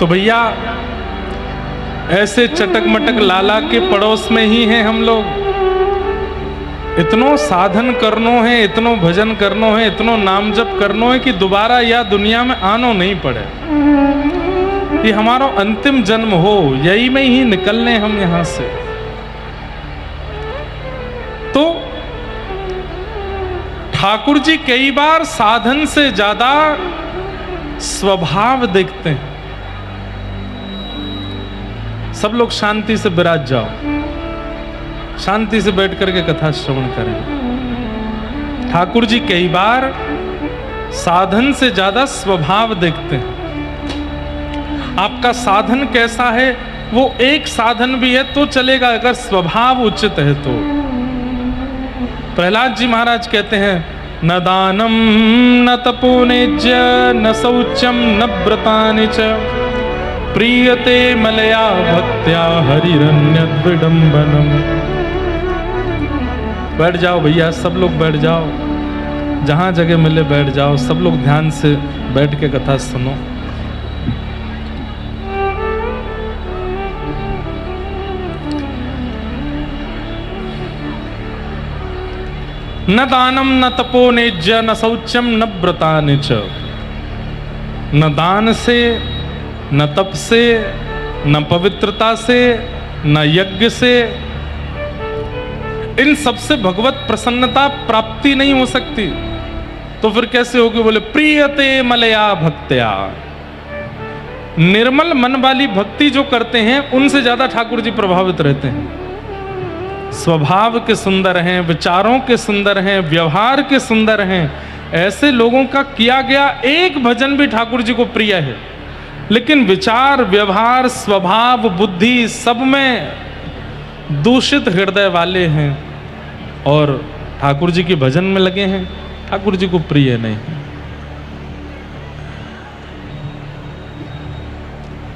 तो भैया ऐसे चटक मटक लाला के पड़ोस में ही हैं हम लोग। इतनो साधन करनो है, इतनो भजन करनो है, इतनो नाम जप करनो है कि दोबारा या दुनिया में आनो नहीं पड़े। ये हमारा अंतिम जन्म हो, यही में ही निकलने हम यहां से। तो ठाकुर जी कई बार साधन से ज्यादा स्वभाव देखते हैं। सब लोग शांति से विराज जाओ, शांति से बैठ करके कथा श्रवण करें। ठाकुर जी कई बार साधन से ज्यादा स्वभाव देखते हैं। आपका साधन कैसा है, वो एक साधन भी है तो चलेगा, अगर स्वभाव उचित है तो। प्रहलाद जी महाराज कहते हैं, न दानम न तपोनिज्य न शौचम न व्रतानि च प्रीयते मलया भक्त्या हरिरन्यद् विडम्बनम्। बैठ जाओ भैया, सब लोग बैठ जाओ, जहां जगह मिले बैठ जाओ, सब लोग ध्यान से बैठ के कथा सुनो। न दानम न तपोनिज्य न शौचम न व्रतानि च। न दान से, न तप से, न पवित्रता से, न यज्ञ से, इन सबसे भगवत प्रसन्नता प्राप्ति नहीं हो सकती। तो फिर कैसे होगी? बोले प्रीयते मलया भक्त्या। निर्मल मन वाली भक्ति जो करते हैं उनसे ज्यादा ठाकुर जी प्रभावित रहते हैं। स्वभाव के सुंदर हैं, विचारों के सुंदर हैं, व्यवहार के सुंदर हैं, ऐसे लोगों का किया गया एक भजन भी ठाकुर जी को प्रिय है। लेकिन विचार, व्यवहार, स्वभाव, बुद्धि सब में दूषित हृदय वाले हैं और ठाकुर जी के भजन में लगे हैं, ठाकुर जी को प्रिय नहीं है।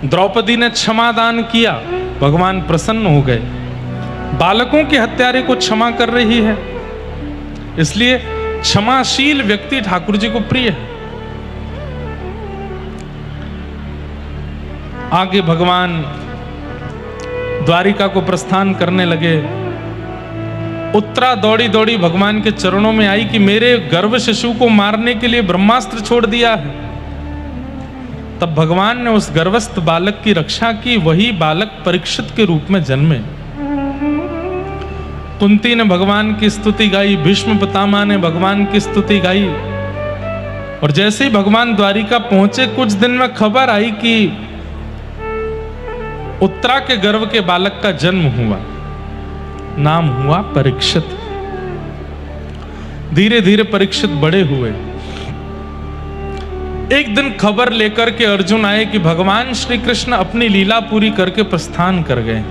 द्रौपदी ने क्षमादान किया, भगवान प्रसन्न हो गए। बालकों के हत्यारे को क्षमा कर रही है, इसलिए क्षमाशील व्यक्ति ठाकुर जी को प्रिय है। आगे भगवान द्वारिका को प्रस्थान करने लगे। उत्तरा दौड़ी दौड़ी भगवान के चरणों में आई कि मेरे गर्भ शिशु को मारने के लिए ब्रह्मास्त्र छोड़ दिया है। तब भगवान ने उस गर्भस्थ बालक की रक्षा की। वही बालक परीक्षित के रूप में जन्मे। कुंती ने भगवान की स्तुति गाई, भीष्म पितामह ने भगवान की स्तुति गाई। और जैसे ही भगवान द्वारिका पहुंचे, कुछ दिन में खबर आई कि उत्तरा के गर्भ के बालक का जन्म हुआ। नाम हुआ परीक्षित। धीरे धीरे परीक्षित बड़े हुए। एक दिन खबर लेकर के अर्जुन आए कि भगवान श्री कृष्ण अपनी लीला पूरी करके प्रस्थान कर गए।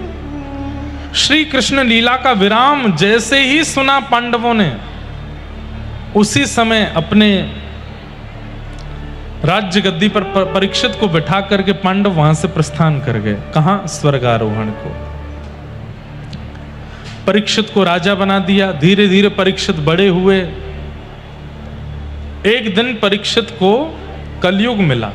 श्री कृष्ण लीला का विराम जैसे ही सुना पांडवों ने, उसी समय अपने राज्य गद्दी पर परीक्षित को बिठा करके पांडव वहां से प्रस्थान कर गए। कहां? स्वर्गारोहण को। परीक्षित को राजा बना दिया। धीरे धीरे परीक्षित बड़े हुए। एक दिन परीक्षित को कलयुग मिला।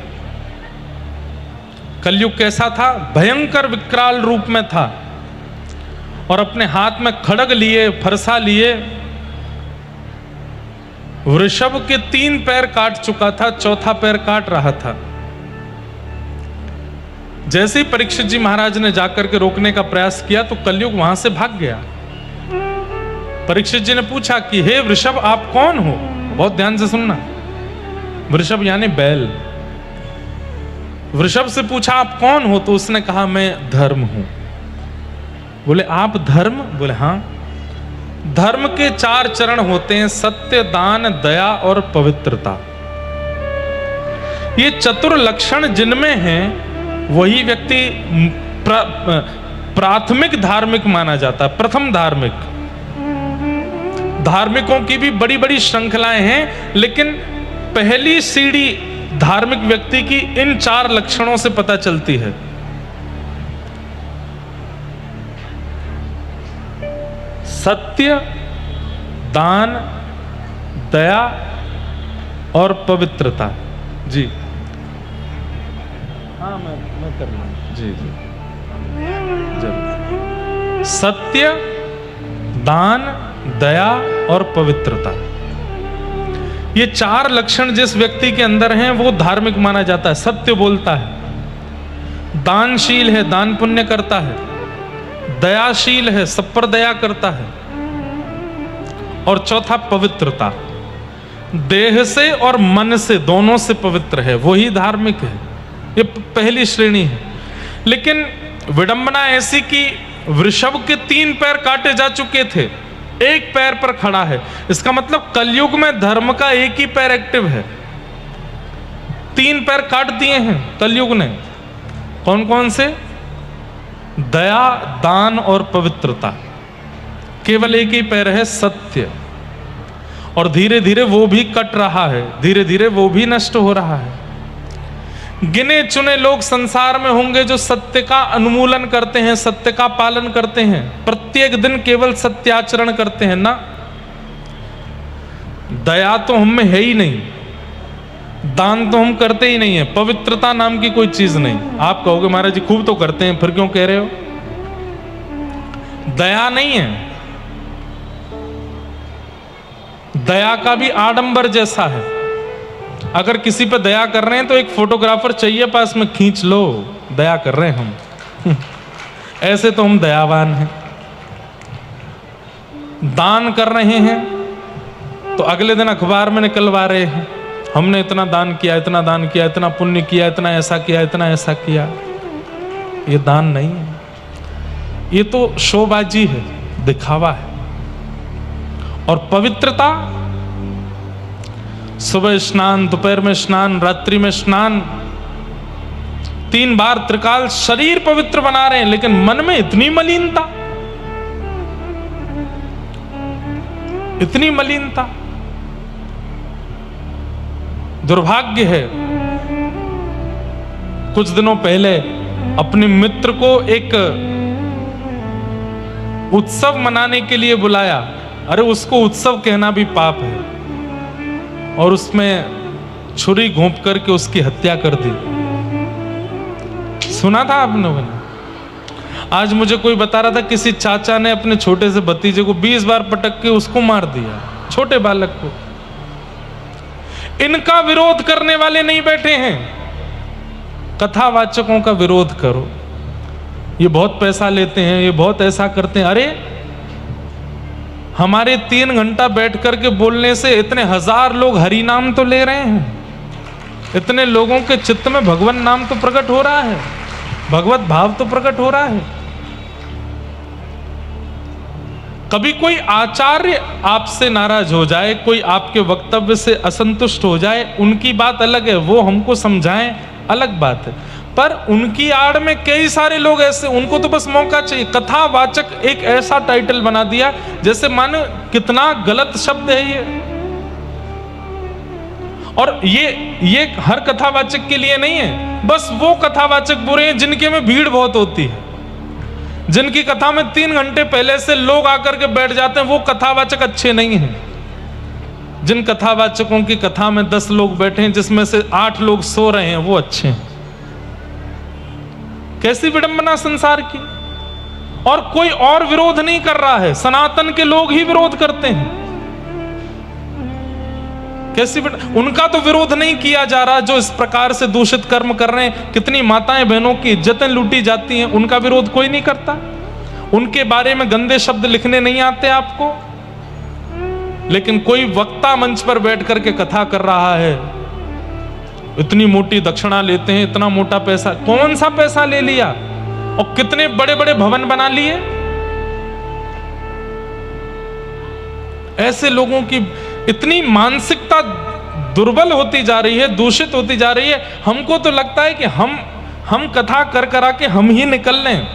कलयुग कैसा था? भयंकर विकराल रूप में था और अपने हाथ में खड्ग लिए, फरसा लिए, वृषभ के 3 पैर काट चुका था, चौथा पैर काट रहा था। जैसे ही परीक्षित जी महाराज ने जाकर के रोकने का प्रयास किया तो कलयुग वहां से भाग गया। परीक्षित जी ने पूछा कि हे वृषभ, आप कौन हो? बहुत ध्यान से सुनना। वृषभ यानी बैल। वृषभ से पूछा आप कौन हो? तो उसने कहा मैं धर्म हूं। बोले आप धर्म? बोले हां। धर्म के 4 चरण होते हैं, सत्य, दान, दया और पवित्रता। ये चतुर लक्षण जिनमें हैं वही व्यक्ति प्राथमिक धार्मिक माना जाता है। प्रथम धार्मिक। धार्मिकों की भी बड़ी बड़ी श्रृंखलाएं हैं, लेकिन पहली सीढ़ी धार्मिक व्यक्ति की इन 4 लक्षणों से पता चलती है। सत्य, दान, दया और पवित्रता। जी हाँ मैं कर लूँगा। जी जी जरूर। सत्य, दान, दया और पवित्रता, ये चार लक्षण जिस व्यक्ति के अंदर हैं वो धार्मिक माना जाता है। सत्य बोलता है, दानशील है, दान पुण्य करता है, दयाशील है, सब पर दया करता है, और चौथा पवित्रता, देह से और मन से दोनों से पवित्र है, वही धार्मिक है। ये पहली श्रेणी है। लेकिन विडंबना ऐसी कि वृषभ के 3 पैर काटे जा चुके थे, एक पैर पर खड़ा है। इसका मतलब कलयुग में धर्म का एक ही पैर एक्टिव है। 3 पैर काट दिए हैं कलयुग ने। कौन कौन से? दया, दान और पवित्रता। केवल एक ही पैर है, सत्य। और धीरे धीरे वो भी कट रहा है, धीरे धीरे वो भी नष्ट हो रहा है। गिने चुने लोग संसार में होंगे जो सत्य का उन्मूलन करते हैं, सत्य का पालन करते हैं, प्रत्येक दिन केवल सत्याचरण करते हैं ना। दया तो हम में है ही नहीं, दान तो हम करते ही नहीं है, पवित्रता नाम की कोई चीज नहीं। आप कहोगे महाराज जी खूब तो करते हैं, फिर क्यों कह रहे हो? दया नहीं है। दया का भी आडंबर जैसा है। अगर किसी पे दया कर रहे हैं तो एक फोटोग्राफर चाहिए पास में, खींच लो, दया कर रहे हैं हम। ऐसे तो हम दयावान हैं। दान कर रहे हैं तो अगले दिन अखबार में निकलवा रहे हैं, हमने इतना दान किया, इतना दान किया, इतना पुण्य किया, इतना ऐसा किया, इतना ऐसा किया। ये दान नहीं है, ये तो शोबाजी है, दिखावा है। और पवित्रता, सुबह स्नान, दोपहर में स्नान, रात्रि में स्नान, 3 बार त्रिकाल, शरीर पवित्र बना रहे हैं, लेकिन मन में इतनी मलिनता, इतनी मलिनता। दुर्भाग्य है। कुछ दिनों पहले अपने मित्र को एक उत्सव मनाने के लिए बुलाया। अरे उसको उत्सव कहना भी पाप है, और उसमें छुरी घोंप करके उसकी हत्या कर दी। सुना था आप लोगों ने? आज मुझे कोई बता रहा था किसी चाचा ने अपने छोटे से भतीजे को 20 बार पटक के उसको मार दिया, छोटे बालक को। इनका विरोध करने वाले नहीं बैठे हैं, कथावाचकों का विरोध करो। ये बहुत पैसा लेते हैं, ये बहुत ऐसा करते हैं। अरे हमारे 3 घंटा बैठ करके बोलने से इतने 1000 लोग हरि नाम तो ले रहे हैं, इतने लोगों के चित्त में भगवान नाम तो प्रकट हो रहा है, भगवत भाव तो प्रकट हो रहा है। कभी कोई आचार्य आपसे नाराज हो जाए, कोई आपके वक्तव्य से असंतुष्ट हो जाए, उनकी बात अलग है, वो हमको समझाएं, अलग बात है। पर उनकी आड़ में कई सारे लोग ऐसे, उनको तो बस मौका चाहिए। कथावाचक एक ऐसा टाइटल बना दिया जैसे मानो कितना गलत शब्द है ये। और ये हर कथावाचक के लिए नहीं है, बस वो कथावाचक बुरे हैं जिनके में भीड़ बहुत होती है, जिनकी कथा में 3 घंटे पहले से लोग आकर के बैठ जाते हैं, वो कथावाचक अच्छे नहीं हैं। जिन कथावाचकों की कथा में 10 लोग बैठे हैं, जिसमें से 8 लोग सो रहे हैं, वो अच्छे हैं। कैसी विडंबना संसार की। और कोई और विरोध नहीं कर रहा है, सनातन के लोग ही विरोध करते हैं। कैसी उनका तो विरोध नहीं किया जा रहा, जो इस प्रकार से दूषित कर्म कर रहे हैं, कितनी माताएं बहनों की इज्जतें लूटी जाती हैं, उनका विरोध कोई नहीं करता। उनके बारे में गंदे शब्द लिखने नहीं आते आपको। लेकिन कोई वक्ता मंच पर बैठ करके कथा कर रहा है, इतनी मोटी दक्षिणा लेते हैं, इतना मोटा पैसा। कौन सा पैसा ले लिया और कितने बड़े बड़े भवन बना लिए। ऐसे लोगों की इतनी मानसिकता दुर्बल होती जा रही है, दूषित होती जा रही है। हमको तो लगता है कि हम कथा कर करा के हम ही निकल लें,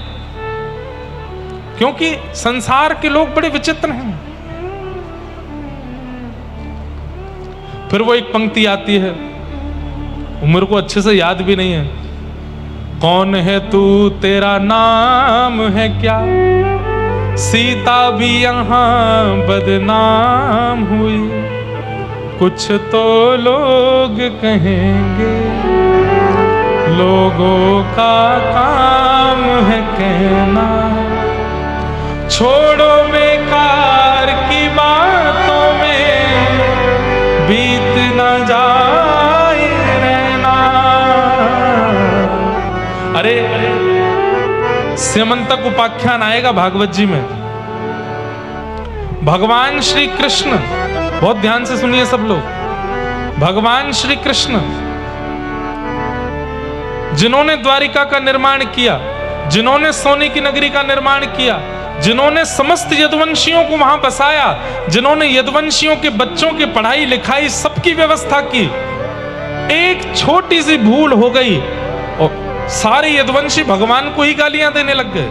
क्योंकि संसार के लोग बड़े विचित्र हैं। फिर वो एक पंक्ति आती है, मेरे को अच्छे से याद भी नहीं है। कौन है तू, तेरा नाम है क्या, सीता भी यहाँ बदनाम हुई, कुछ तो लोग कहेंगे लोगों का काम है कहना, छोड़ो बेकार की बातों में बीत न जाए रहना। अरे स्यमंतक उपाख्यान आएगा भागवत जी में। भगवान श्री कृष्ण, बहुत ध्यान से सुनिए सब लोग, भगवान श्री कृष्ण जिन्होंने द्वारिका का निर्माण किया, जिन्होंने सोने की नगरी का निर्माण किया, जिन्होंने समस्त यदुवंशियों को वहां बसाया, जिन्होंने यदुवंशियों के बच्चों की पढ़ाई लिखाई सबकी व्यवस्था की, एक छोटी सी भूल हो गई और सारे यदुवंशी भगवान को ही गालियां देने लग गए।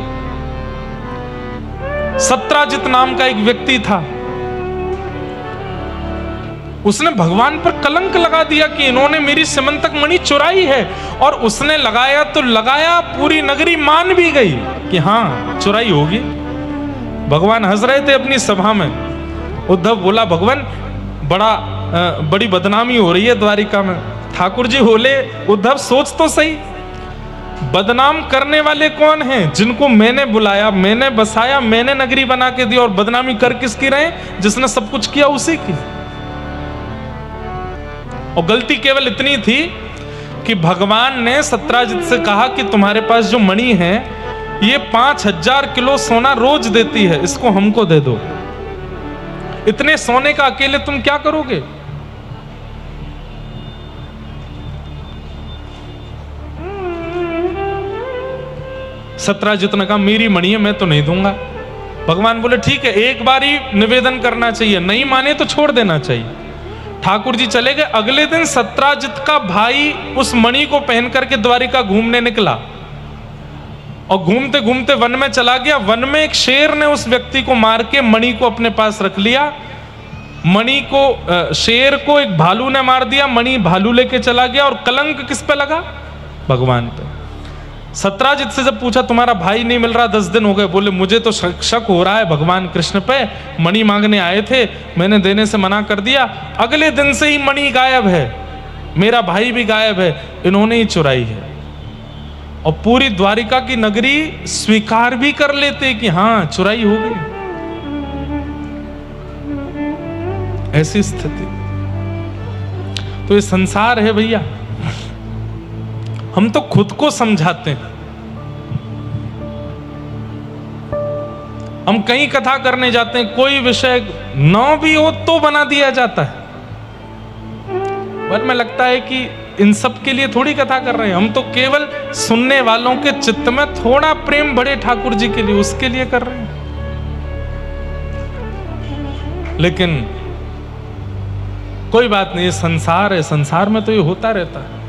सत्राजित नाम का एक व्यक्ति था, उसने भगवान पर कलंक लगा दिया कि इन्होंने मेरी स्यमंतक मणि चुराई है, और उसने लगाया तो लगाया, पूरी नगरी मान भी गई कि हां चुराई होगी। भगवान हंस रहे थे अपनी सभा में। उद्धव बोला, भगवान बड़ी बदनामी हो रही है द्वारिका में। ठाकुर जी बोले, उद्धव सोच तो सही, बदनाम करने वाले कौन हैं? जिनको मैंने बुलाया, मैंने बसाया, मैंने नगरी बना के दी, और बदनामी कर किसकी रहे? जिसने सब कुछ किया उसी की। और गलती केवल इतनी थी कि भगवान ने सत्राजित से कहा कि तुम्हारे पास जो मणि है ये 5000 किलो सोना रोज देती है, इसको हमको दे दो। इतने सोने का अकेले तुम क्या करोगे? सत्राजित ने कहा, मेरी मणि है, मैं तो नहीं दूंगा। भगवान बोले, ठीक है, एक बार ही निवेदन करना चाहिए, नहीं माने तो छोड़ देना चाहिए। ठाकुर जी चले गए। अगले दिन सत्राजित का भाई उस मणि को पहन करके द्वारिका घूमने निकला, और घूमते घूमते वन में चला गया। वन में एक शेर ने उस व्यक्ति को मार के मणि को अपने पास रख लिया। मणि को, शेर को एक भालू ने मार दिया, मणि भालू लेके चला गया। और कलंक किस पे लगा? भगवान पे। सत्राजित से जब पूछा, तुम्हारा भाई नहीं मिल रहा, 10 दिन हो गए, बोले मुझे तो शक हो रहा है भगवान कृष्ण पे, मणि मांगने आए थे, मैंने देने से मना कर दिया, अगले दिन से ही मणि गायब है, मेरा भाई भी गायब है, इन्होंने ही चुराई है। और पूरी द्वारिका की नगरी स्वीकार भी कर लेते कि हां चुराई हो गई। ऐसी स्थिति। तो ये संसार है भैया। हम तो खुद को समझाते हैं। हम कहीं कथा करने जाते हैं, कोई विषय न भी हो तो बना दिया जाता है। पर मैं लगता है कि इन सब के लिए थोड़ी कथा कर रहे हैं, हम तो केवल सुनने वालों के चित्त में थोड़ा प्रेम बढ़े ठाकुर जी के लिए, उसके लिए कर रहे हैं। लेकिन कोई बात नहीं, संसार है, संसार में तो ये होता रहता है।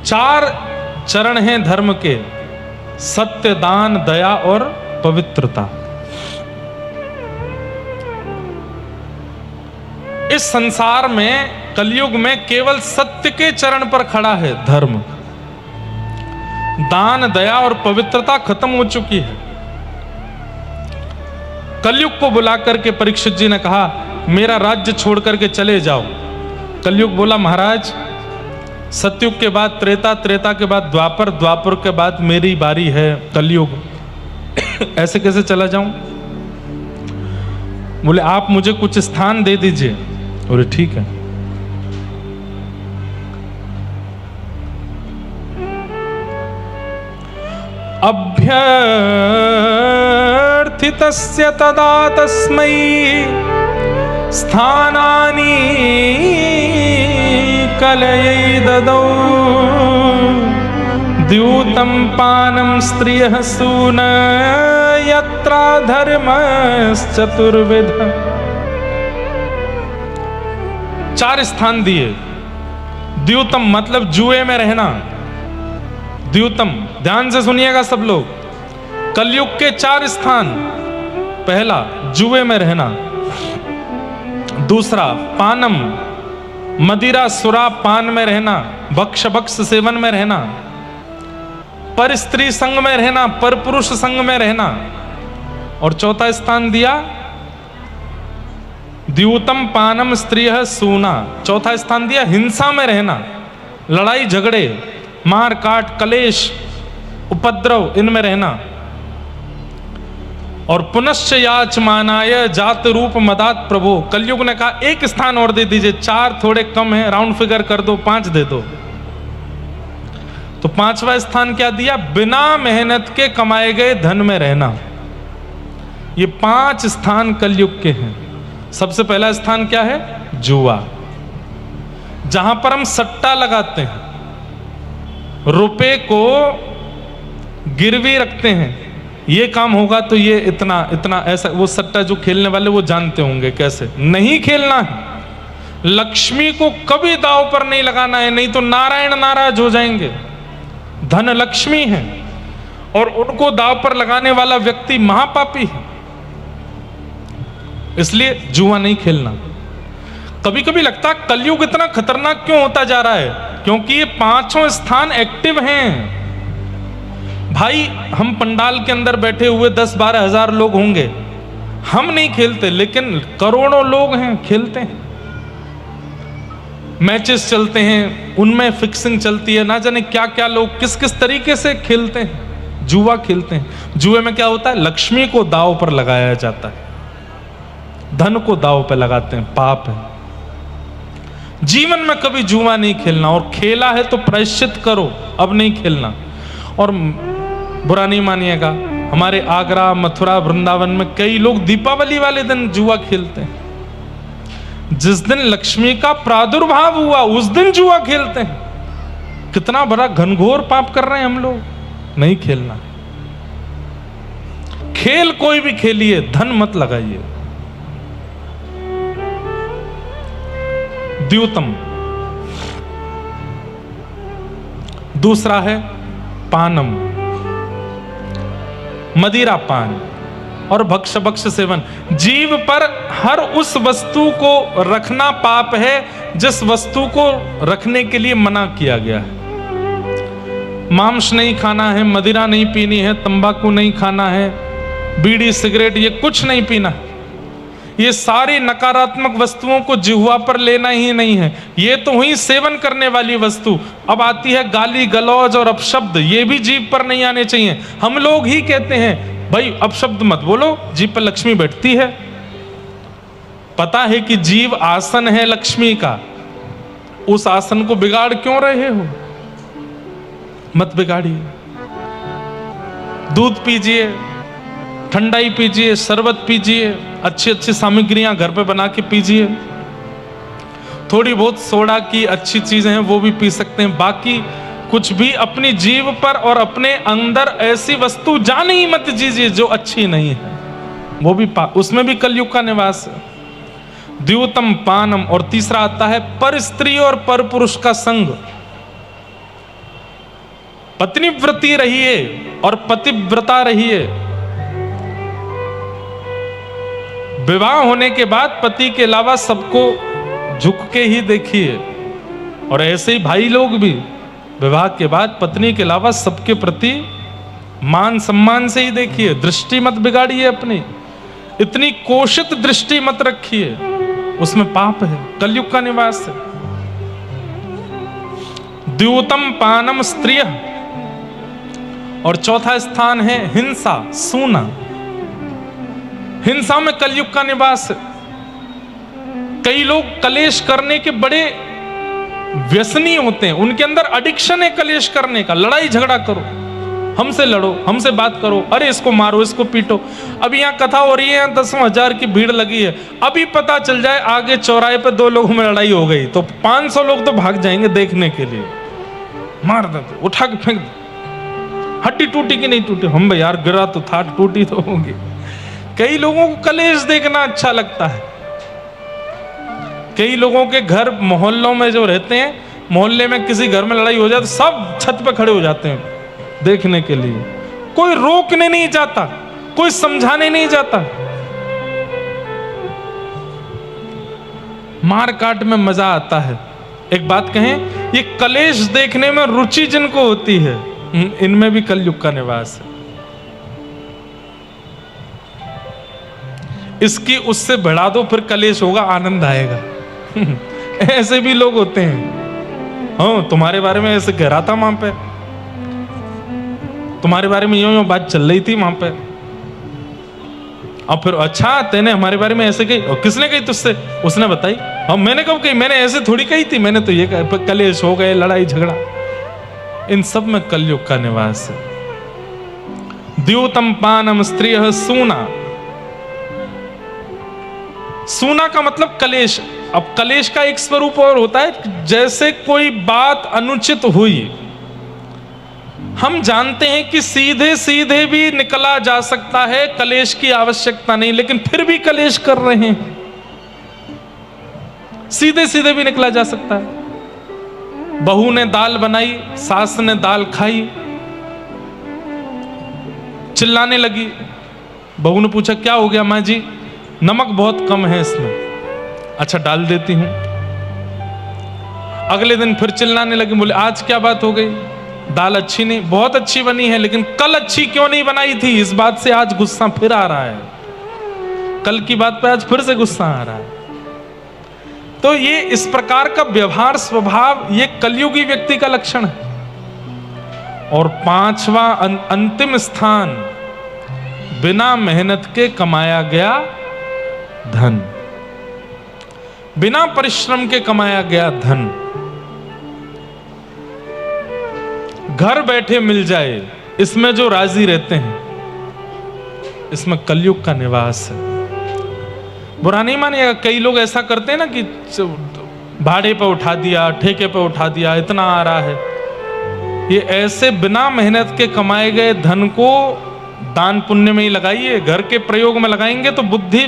चार चरण हैं धर्म के: सत्य, दान, दया और पवित्रता। इस संसार में, कलयुग में केवल सत्य के चरण पर खड़ा है धर्म। दान, दया और पवित्रता खत्म हो चुकी है। कलयुग को बुला करके परीक्षित जी ने कहा, मेरा राज्य छोड़ करके चले जाओ। कलयुग बोला, महाराज सतयुग के बाद त्रेता, त्रेता के बाद द्वापर, द्वापर के बाद मेरी बारी है कलयुग, ऐसे कैसे चला जाऊं? बोले, आप मुझे कुछ स्थान दे दीजिए। बोले, ठीक है। अभ्यर्थितस्य तदा तस्मै स्थानानि कलयै ददौ द्यूतं पानं स्त्रियः सून यत्रा धर्मश्चतुर्विध। 4 स्थान दिए। द्यूतम मतलब जुए में रहना। द्यूतम, ध्यान से सुनिएगा सब लोग। कलयुग के 4 स्थान: पहला जुए में रहना, दूसरा पानम मदिरा सुरा पान में रहना, भक्ष भक्ष सेवन में रहना, पर स्त्री संग में रहना, पर पुरुष संग में रहना, और चौथा स्थान दिया द्यूतम पानम स्त्रियः सूना। चौथा स्थान दिया हिंसा में रहना, लड़ाई झगड़े, मार काट, कलेश, उपद्रव, इनमें रहना। और पुनश्च याचमानाय जात रूप मदात प्रभो। कलयुग ने कहा एक स्थान और दे दीजिए, 4 थोड़े कम है, राउंड फिगर कर दो, 5 दे दो। तो 5वां स्थान क्या दिया? बिना मेहनत के कमाए गए धन में रहना। ये 5 स्थान कलयुग के हैं। सबसे पहला स्थान क्या है? जुआ, जहां पर हम सट्टा लगाते हैं, रुपए को गिरवी रखते हैं, ये काम होगा तो ये इतना इतना, ऐसा। वो सट्टा जो खेलने वाले वो जानते होंगे कैसे। नहीं खेलना है। लक्ष्मी को कभी दांव पर नहीं लगाना है, नहीं तो नारायण नाराज हो जाएंगे। धन लक्ष्मी है और उनको दांव पर लगाने वाला व्यक्ति महापापी है। इसलिए जुआ नहीं खेलना। कभी कभी लगता है कलयुग इतना खतरनाक क्यों होता जा रहा है? क्योंकि ये 5 स्थान एक्टिव हैं। भाई हम पंडाल के अंदर बैठे हुए 10-12 हजार लोग होंगे, हम नहीं खेलते, लेकिन करोड़ों लोग हैं खेलते हैं। मैचेस चलते हैं, उनमें फिक्सिंग चलती है, ना जाने क्या क्या लोग किस किस तरीके से खेलते हैं, जुआ खेलते हैं। जुए में क्या होता है? लक्ष्मी को दांव पर लगाया जाता है, धन को दांव पर लगाते हैं, पाप है। जीवन में कभी जुआ नहीं खेलना, और खेला है तो प्रायश्चित करो, अब नहीं खेलना। और बुरा नहीं मानिएगा, हमारे आगरा, मथुरा, वृंदावन में कई लोग दीपावली वाले दिन जुआ खेलते हैं। जिस दिन लक्ष्मी का प्रादुर्भाव हुआ उस दिन जुआ खेलते हैं। कितना बड़ा घनघोर पाप कर रहे हैं हम लोग। नहीं खेलना। खेल कोई भी खेलिए, धन मत लगाइए। द्यूतम। दूसरा है पानम, मदिरा पान और भक्ष भक्ष सेवन। जीव पर हर उस वस्तु को रखना पाप है जिस वस्तु को रखने के लिए मना किया गया है। मांस नहीं खाना है, मदिरा नहीं पीनी है, तंबाकू नहीं खाना है, बीड़ी सिगरेट ये कुछ नहीं पीना। ये सारी नकारात्मक वस्तुओं को जिह्वा पर लेना ही नहीं है। ये तो हुई सेवन करने वाली वस्तु। अब आती है गाली गलौज और अपशब्द, ये भी जीभ पर नहीं आने चाहिए। हम लोग ही कहते हैं भाई अपशब्द मत बोलो, जीभ पर लक्ष्मी बैठती है। पता है कि जीभ आसन है लक्ष्मी का, उस आसन को बिगाड़ क्यों रहे हो? मत बिगाड़िए। दूध पीजिए, ठंडाई पीजिए, शरबत पीजिए, अच्छी अच्छी सामग्रियां घर पे बना के पीजिए। थोड़ी बहुत सोडा की अच्छी चीजें हैं वो भी पी सकते हैं। बाकी कुछ भी अपनी जीभ पर और अपने अंदर ऐसी वस्तु जाने ही मत दीजिए जो अच्छी नहीं है। वो भी उसमें भी कलयुग का निवास है। द्यूतम पानम। और तीसरा आता है पर स्त्री और पर पुरुष का संग। पत्नीव्रती रहिए और पतिव्रता रहिए। विवाह होने के बाद पति के अलावा सबको झुक के ही देखिए। और ऐसे ही भाई लोग भी विवाह के बाद पत्नी के अलावा सबके प्रति मान सम्मान से ही देखिए। दृष्टि मत बिगाड़िए अपनी, इतनी कोशित दृष्टि मत रखिए, उसमें पाप है, कलयुग का निवास है। द्यूतम पानम स्त्रिय। और चौथा स्थान है हिंसा, सूना। हिंसा में कलयुग का निवास है। कई लोग कलेश करने के बड़े व्यसनी होते हैं, उनके अंदर एडिक्शन है कलेश करने का। लड़ाई झगड़ा करो, हमसे लड़ो, हमसे बात करो, अरे इसको मारो, इसको पीटो। अभी यहाँ कथा हो रही है, यहाँ 10,000 की भीड़ लगी है। अभी पता चल जाए आगे चौराहे पे 2 लोगों में लड़ाई हो गई तो 500 लोग तो भाग जाएंगे देखने के लिए। मार दो, उठा के फेंक दो। हड्डी टूटी कि नहीं टूटी? हम भाई यार गिरा तो था, टूटी तो होगी। कई लोगों को कलेश देखना अच्छा लगता है। कई लोगों के घर मोहल्लों में जो रहते हैं, मोहल्ले में किसी घर में लड़ाई हो जाए तो सब छत पे खड़े हो जाते हैं देखने के लिए। कोई रोकने नहीं जाता, कोई समझाने नहीं जाता। मार काट में मजा आता है। एक बात कहें, ये कलेश देखने में रुचि जिनको होती है, इनमें भी कलयुग का निवास है। इसकी उससे बढ़ा दो, फिर कलेश होगा, आनंद आएगा। ऐसे भी लोग होते हैं। हाँ, तुम्हारे बारे में ऐसे कह रहा था वहां पे, तुम्हारे बारे में यूं बात चल रही थी वहां पे, और फिर अच्छा तेने हमारे बारे में ऐसे कही, और किसने कही तुझसे? उसने बताई। और मैंने कब कही? मैंने ऐसे थोड़ी कही थी, मैंने तो ये कहा। कलेश हो गए, लड़ाई झगड़ा। इन सब में कलयुग का निवास है। द्यूतम पानम स्त्रियः सूना। सूना का मतलब कलेश। अब कलेश का एक स्वरूप और होता है, जैसे कोई बात अनुचित हुई, हम जानते हैं कि सीधे सीधे भी निकला जा सकता है, कलेश की आवश्यकता नहीं, लेकिन फिर भी कलेश कर रहे हैं। सीधे सीधे भी निकला जा सकता है। बहू ने दाल बनाई, सास ने दाल खाई, चिल्लाने लगी। बहू ने पूछा क्या हो गया माँ जी? नमक बहुत कम है इसमें। अच्छा डाल देती हूं। अगले दिन फिर चिल्लाने लगी, बोले आज क्या बात हो गई? दाल अच्छी नहीं, बहुत अच्छी बनी है, लेकिन कल अच्छी क्यों नहीं बनाई थी? इस बात से आज गुस्सा फिर आ रहा है, कल की बात पे आज फिर से गुस्सा आ रहा है। तो ये इस प्रकार का व्यवहार स्वभाव, ये कलयुगी व्यक्ति का लक्षण है। और पांचवा अंतिम स्थान, बिना मेहनत के कमाया गया धन, बिना परिश्रम के कमाया गया धन, घर बैठे मिल जाए, इसमें जो राजी रहते हैं, इसमें कलयुग का निवास है। बुरा नहीं मानिएगा, कई लोग ऐसा करते हैं ना कि भाड़े पे उठा दिया, ठेके पे उठा दिया, इतना आ रहा है। ये ऐसे बिना मेहनत के कमाए गए धन को दान पुण्य में ही लगाइए। घर के प्रयोग में लगाएंगे तो बुद्धि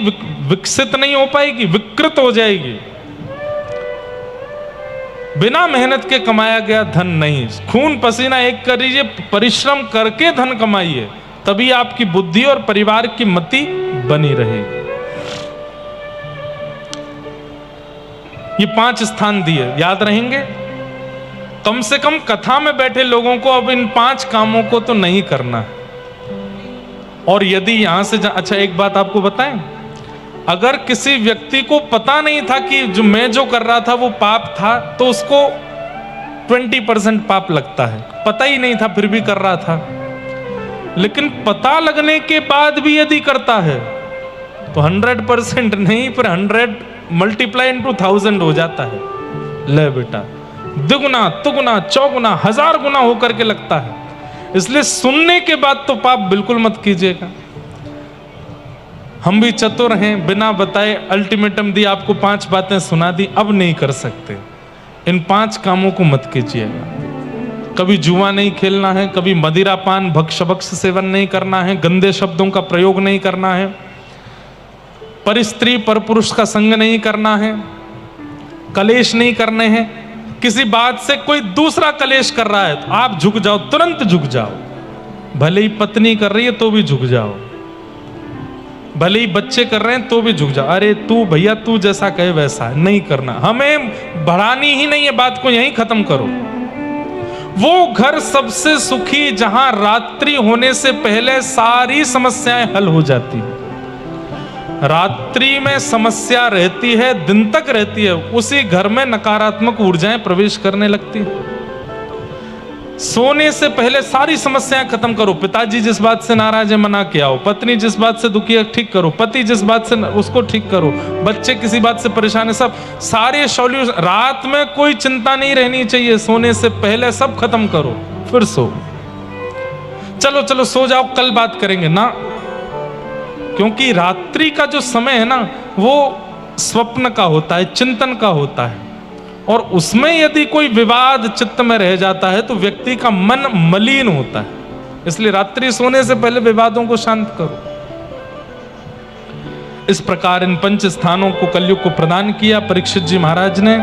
विकसित नहीं हो पाएगी, विकृत हो जाएगी। बिना मेहनत के कमाया गया धन नहीं, खून पसीना एक करिए, परिश्रम करके धन कमाइए, तभी आपकी बुद्धि और परिवार की मति बनी रहेगी। ये 5 स्थान दिए, याद रहेंगे। कम से कम कथा में बैठे लोगों को अब इन 5 कामों को तो नहीं करना है। और यदि यहां से अच्छा एक बात आपको बताएं, अगर किसी व्यक्ति को पता नहीं था कि जो कर रहा था वो पाप था, तो उसको 20% पाप लगता है। पता ही नहीं था फिर भी कर रहा था। लेकिन पता लगने के बाद भी यदि करता है तो 100% नहीं, पर 100 मल्टीप्लाई इंटू 1000 हो जाता है। ले बेटा, दुगुना तुगुना चौगुना 1000 गुना होकर के लगता है। इसलिए सुनने के बाद तो पाप बिल्कुल मत कीजिएगा। हम भी चतुर हैं, बिना बताए अल्टीमेटम दी, आपको 5 बातें सुना दी, अब नहीं कर सकते। इन 5 कामों को मत कीजिएगा। कभी जुआ नहीं खेलना है, कभी मदिरा पान भक्ष सेवन नहीं करना है, गंदे शब्दों का प्रयोग नहीं करना है, परिस्त्री परपुरुष का संग नहीं करना है, कलेश नहीं करने हैं। किसी बात से कोई दूसरा कलेश कर रहा है तो आप झुक जाओ, तुरंत झुक जाओ। भले ही पत्नी कर रही है तो भी झुक जाओ, भले ही बच्चे कर रहे हैं तो भी झुक जाओ। अरे तू भैया, तू जैसा कहे वैसा है, नहीं करना, हमें बढ़ानी ही नहीं है बात को, यहीं खत्म करो। वो घर सबसे सुखी जहां रात्रि होने से पहले सारी समस्याएं हल हो जाती है। रात्रि में समस्या रहती है, दिन तक रहती है, उसी घर में नकारात्मक ऊर्जाएं प्रवेश करने लगती है। सोने से पहले सारी समस्याएं खत्म करो। पिताजी जिस बात से नाराज है मना के आओ, पत्नी जिस बात से दुखी है ठीक करो, पति जिस बात से उसको ठीक करो, बच्चे किसी बात से परेशान है, सब सारे सॉल्यूशन। रात में कोई चिंता नहीं रहनी चाहिए, सोने से पहले सब खत्म करो, फिर सो। चलो चलो सो जाओ, कल बात करेंगे ना, क्योंकि रात्रि का जो समय है ना, वो स्वप्न का होता है, चिंतन का होता है। और उसमें यदि कोई विवाद चित्त में रह जाता है तो व्यक्ति का मन मलिन होता है। इसलिए रात्रि सोने से पहले विवादों को शांत करो। इस प्रकार इन 5 स्थानों को कलयुग को प्रदान किया परीक्षित जी महाराज ने।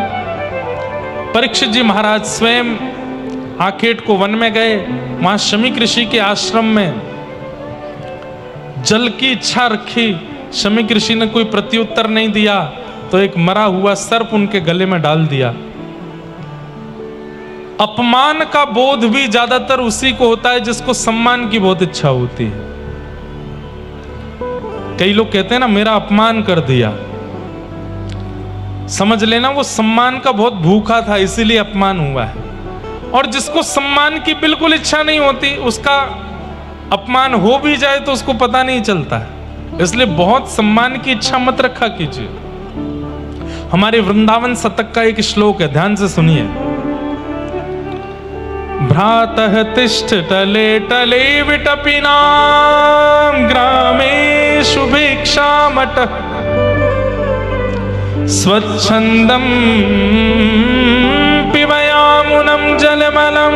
परीक्षित जी महाराज स्वयं आखेट को वन में गए, वहां शमीक ऋषि के आश्रम में जल की इच्छा रखी। शमीक ऋषि ने कोई प्रत्युत्तर नहीं दिया तो एक मरा हुआ सर्प उनके गले में डाल दिया। अपमान का बोध भी ज्यादातर उसी को होता है जिसको सम्मान की बहुत इच्छा होती है। कई लोग कहते हैं ना मेरा अपमान कर दिया, समझ लेना वो सम्मान का बहुत भूखा था इसीलिए अपमान हुआ है। और जिसको सम्मान की बिल्कुल इच्छा नहीं होती उसका अपमान हो भी जाए तो उसको पता नहीं चलता है। इसलिए बहुत सम्मान की इच्छा मत रखा कीजिए। हमारे वृंदावन शतक का एक श्लोक है, ध्यान से सुनिए। भ्रातः तिष्ठ टले टले विटपिनां ग्रामेषु भिक्षामटः स्वच्छन्दं पिबयामुनं जलमलं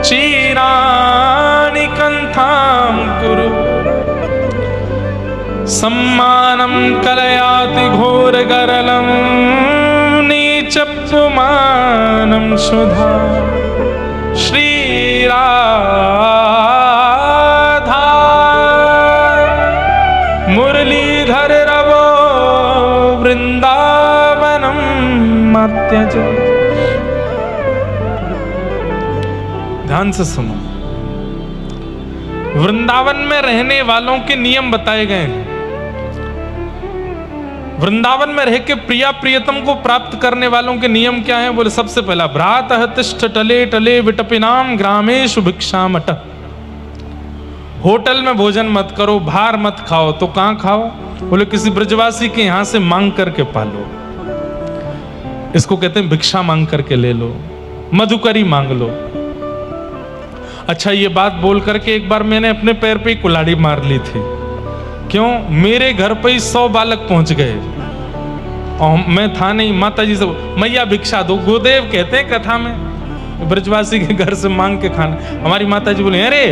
चीराणि कन्थां कुरु सम्मानं कलयाति घोरगरलं नीचपुमानं सुधा श्रीराधा मुरलीधर रवो वृंदावनम मत्यज। ध्यान से सुनो, वृंदावन में रहने वालों के नियम बताए गए हैं। वृंदावन में रह के प्रिया प्रियतम को प्राप्त करने वालों के नियम क्या हैं? बोले सबसे पहला, भ्रातः तिष्ठ टले टले विटपिनाम ग्रामेषु भिक्षामटः। होटल में भोजन मत करो, बाहर मत खाओ। तो कहां खाओ? बोले किसी ब्रजवासी के यहां से मांग करके पालो। इसको कहते हैं भिक्षा मांग करके ले लो, मधुकरी मांग लो। अच्छा, ये बात बोल करके एक बार मैंने अपने पैर पे कुल्हाड़ी मार ली थी। क्यों? मेरे घर पे ही 100 बालक पहुंच गए और मैं था नहीं। माता जी से मैया भिक्षा दो, गुरुदेव कहते हैं कथा में ब्रजवासी के घर से मांग के खाना। हमारी माता जी बोले अरे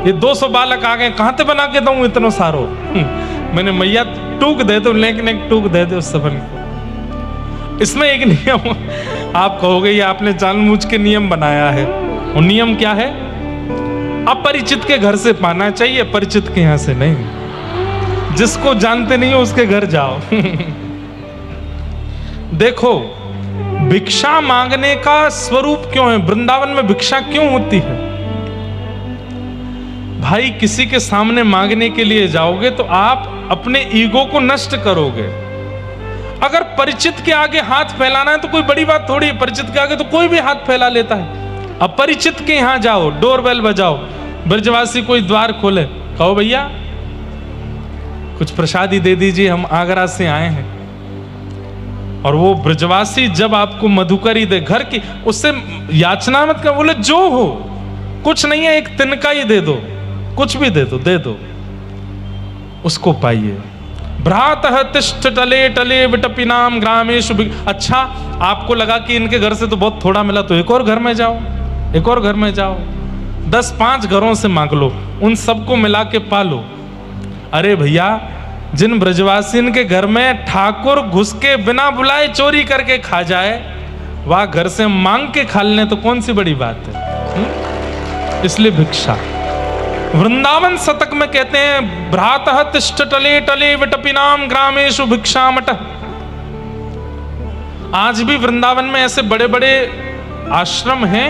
ये 200 बालक आ गए, कहां से बना के दूं इतना सारो। मैंने मैया टूक दे दो, लेकिन एक टूक दे दो सबन को। इसमें एक नियम आप कहोगे ये आपने जानबूझ के नियम बनाया है। वो नियम क्या है? अपरिचित के घर से पाना चाहिए, परिचित के यहां से नहीं। जिसको जानते नहीं हो उसके घर जाओ। देखो भिक्षा मांगने का स्वरूप क्यों है? वृंदावन में भिक्षा क्यों होती है? भाई किसी के सामने मांगने के लिए जाओगे तो आप अपने ईगो को नष्ट करोगे। अगर परिचित के आगे हाथ फैलाना है तो कोई बड़ी बात थोड़ी है। परिचित के आगे तो कोई भी हाथ फैला लेता है। अपरिचित के यहां जाओ, डोरबेल बजाओ, ब्रजवासी कोई द्वार खोले, कहो भैया कुछ प्रसादी दे दीजिए, हम आगरा से आए हैं। और वो ब्रजवासी जब आपको मधुकरी दे घर की, उससे याचना मत कर, बोले जो हो कुछ नहीं है, एक तिनका ही दे दो, कुछ भी दे दो, उसको पाइए। भ्रातः तिष्ठ टले टले विटपिनाम ग्रामेषु। अच्छा, आपको लगा कि इनके घर से तो बहुत थोड़ा मिला, तो एक और घर में जाओ, एक और घर में जाओ, 10-5 घरों से मांग लो, उन सबको मिला के पालो। अरे भैया, जिन ब्रजवासिन के घर में ठाकुर घुस के बिना बुलाए चोरी करके खा जाए, वह घर से मांग के खा लें तो कौन सी बड़ी बात है? इसलिए भिक्षा। वृंदावन शतक में कहते हैं भ्रातः तिष्ठ टले टले विटपिनाम ग्रामेषु भिक्षामटः। आज भी वृंदावन में ऐसे बड़े बड़े आश्रम हैं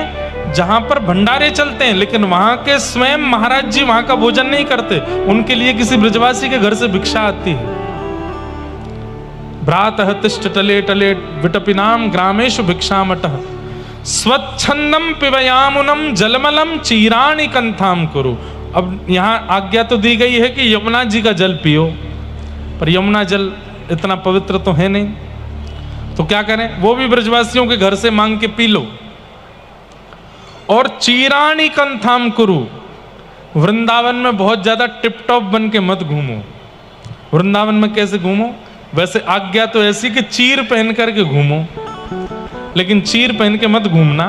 जहां पर भंडारे चलते हैं, लेकिन वहां के स्वयं महाराज जी वहां का भोजन नहीं करते, उनके लिए किसी ब्रजवासी के घर से भिक्षा आती है। भ्रातः तिष्ठ टले टले विटपिनाम ग्रामेषु भिक्षामटः स्वच्छंदम पिबयामुनम जलमलम चीराणि कंथाम कुरु। अब यहां आज्ञा तो दी गई है कि यमुना जी का जल पियो, पर यमुना जल इतना पवित्र तो है नहीं, तो क्या करें? वो भी ब्रजवासियों के घर से मांग के पी लो। और चीराणि कंथाम कुरु। वृंदावन में बहुत ज्यादा टिप टॉप बन के मत घूमो। वृंदावन में कैसे घूमो? वैसे आज्ञा तो ऐसी कि चीर पहन करके घूमो, लेकिन चीर पहन के मत घूमना।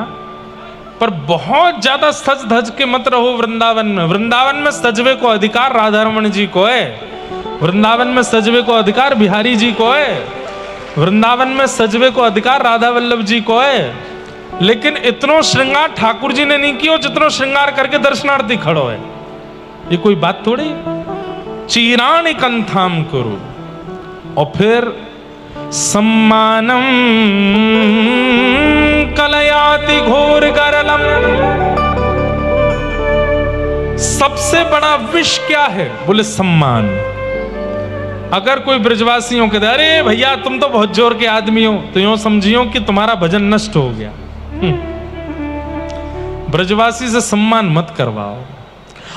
पर बहुत ज्यादा सज धज के मत रहो वृंदावन में। वृंदावन में सजवे को अधिकार राधा रमण जी को है, वृंदावन में सजवे को अधिकार बिहारी जी को है, वृंदावन में सजवे को अधिकार राधा वल्लभ जी को है। लेकिन इतनो श्रृंगार ठाकुर जी ने नहीं किया जितनो श्रृंगार करके दर्शनार्थी खड़ो है। ये कोई बात थोड़ी। चीराणि कंथाम कुरु। और फिर सम्मानम कलयाति घोर गरलम। सबसे बड़ा विष क्या है? बोले सम्मान। अगर कोई ब्रजवासियों के अरे भैया तुम तो बहुत जोर के आदमी हो, तो यूं समझियो कि तुम्हारा भजन नष्ट हो गया। ब्रजवासी से सम्मान मत करवाओ।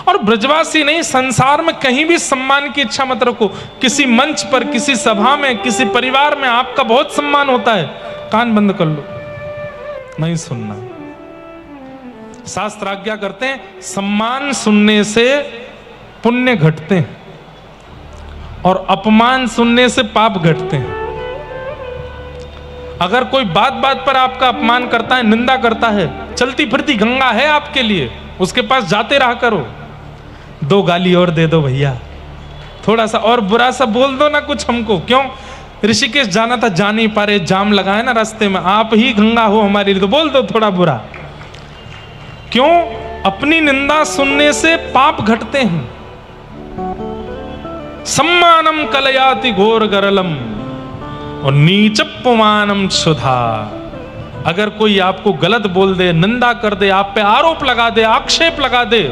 और ब्रजवासी नहीं, संसार में कहीं भी सम्मान की इच्छा मत रखो। किसी मंच पर, किसी सभा में, किसी परिवार में आपका बहुत सम्मान होता है, कान बंद कर लो, नहीं सुनना। शास्त्र आज्ञा करते हैं सम्मान सुनने से पुण्य घटते हैं और अपमान सुनने से पाप घटते हैं। अगर कोई बात बात पर आपका अपमान करता है, निंदा करता है, चलती फिरती गंगा है आपके लिए, उसके पास जाते रहा करो। 2 गाली और दे दो भैया, थोड़ा सा और बुरा सा बोल दो ना कुछ हमको। क्यों? ऋषिकेश जाना था, जा नहीं पा रहे, जाम लगाए ना रास्ते में, आप ही गंगा हो हमारे लिए, तो बोल दो थोड़ा बुरा। क्यों? अपनी निंदा सुनने से पाप घटते हैं। सम्मानम कलयाति घोर गरलम और नीचपमानम क्षुधा। अगर कोई आपको गलत बोल दे, निंदा कर दे, आप पे आरोप लगा दे, आक्षेप लगा दे,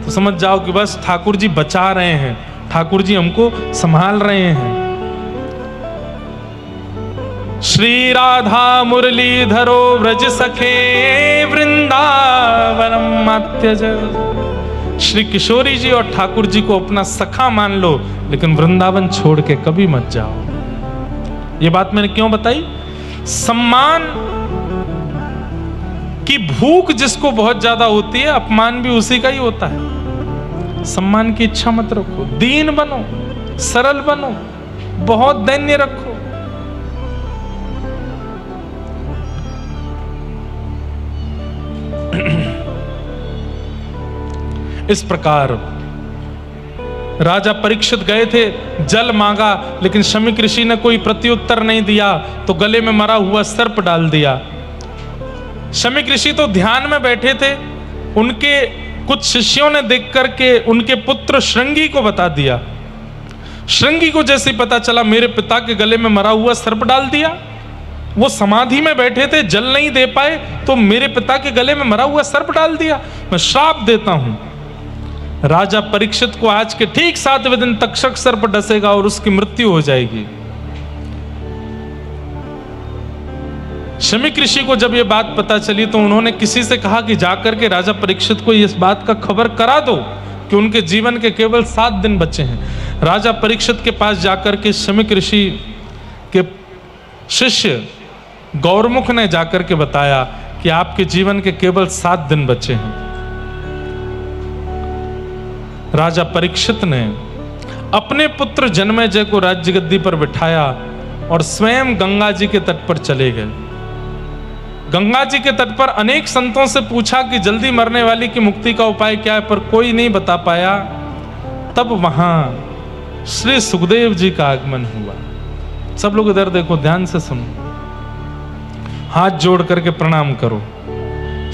तो समझ जाओ कि बस ठाकुर जी बचा रहे हैं, ठाकुर जी हमको संभाल रहे हैं। श्री राधा मुरलीधरो व्रज सखे वृंदावनम मात्यज। श्री किशोरी जी और ठाकुर जी को अपना सखा मान लो, लेकिन वृंदावन छोड़ के कभी मत जाओ। ये बात मैंने क्यों बताई? सम्मान की भूख जिसको बहुत ज्यादा होती है, अपमान भी उसी का ही होता है। सम्मान की इच्छा मत रखो, दीन बनो, सरल बनो, बहुत दैन्य रखो। इस प्रकार राजा परीक्षित गए थे, जल मांगा, लेकिन शमीक ऋषि ने कोई प्रत्युत्तर नहीं दिया, तो गले में मरा हुआ सर्प डाल दिया। शमीक ऋषि तो ध्यान में बैठे थे, उनके कुछ शिष्यों ने देख करके उनके पुत्र श्रृंगी को बता दिया। श्रृंगी को जैसे पता चला मेरे पिता के गले में मरा हुआ सर्प डाल दिया, वो समाधि में बैठे थे, जल नहीं दे पाए, तो मेरे पिता के गले में मरा हुआ सर्प डाल दिया, मैं श्राप देता हूं। राजा परीक्षित को आज के ठीक 7वें दिन तक्षक सर्प डसेगा और उसकी मृत्यु हो जाएगी। शमीक ऋषि को जब यह बात पता चली, तो उन्होंने किसी से कहा कि जाकर के राजा परीक्षित को इस बात का खबर करा दो कि उनके जीवन के केवल 7 दिन बचे हैं। राजा परीक्षित के पास जाकर के शमीक ऋषि के शिष्य गौरमुख ने जाकर के बताया कि आपके जीवन के केवल 7 दिन बचे हैं। राजा परीक्षित ने अपने पुत्र जन्मेजय को राज्य गद्दी पर बिठाया और स्वयं गंगा जी के तट पर चले गए। गंगा जी के तट पर अनेक संतों से पूछा कि जल्दी मरने वाली की मुक्ति का उपाय क्या है, पर कोई नहीं बता पाया। तब वहां श्री सुखदेव जी का आगमन हुआ। सब लोग इधर देखो, ध्यान से सुनो, हाथ जोड़ करके प्रणाम करो।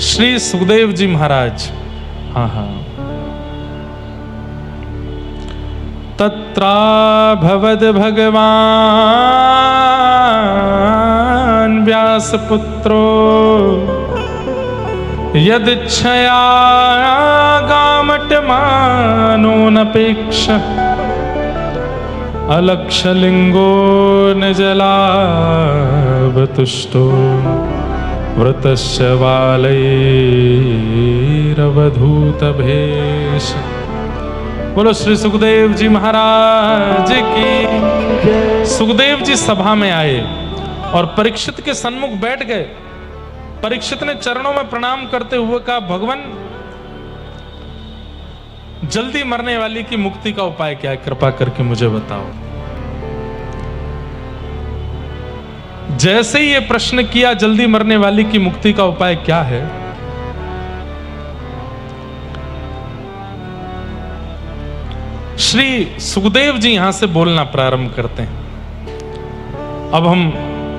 श्री सुखदेव जी महाराज, हाँ हाँ। तत्राभवद भगवान व्यासपुत्रो यदिच्छया गामटमानोऽनपेक्ष अलक्षलिंगो निजलाभतुष्टो व्रतस्य बालैरवधूतभेष। बोलो श्री सुखदेव जी महाराज की। सुखदेव जी सभा में आए और परीक्षित के सन्मुख बैठ गए। परीक्षित ने चरणों में प्रणाम करते हुए कहा, भगवान जल्दी मरने वाली की मुक्ति का उपाय क्या है, कृपा करके मुझे बताओ। जैसे ही ये प्रश्न किया, जल्दी मरने वाली की मुक्ति का उपाय क्या है, श्री सुखदेव जी यहां से बोलना प्रारंभ करते हैं। अब हम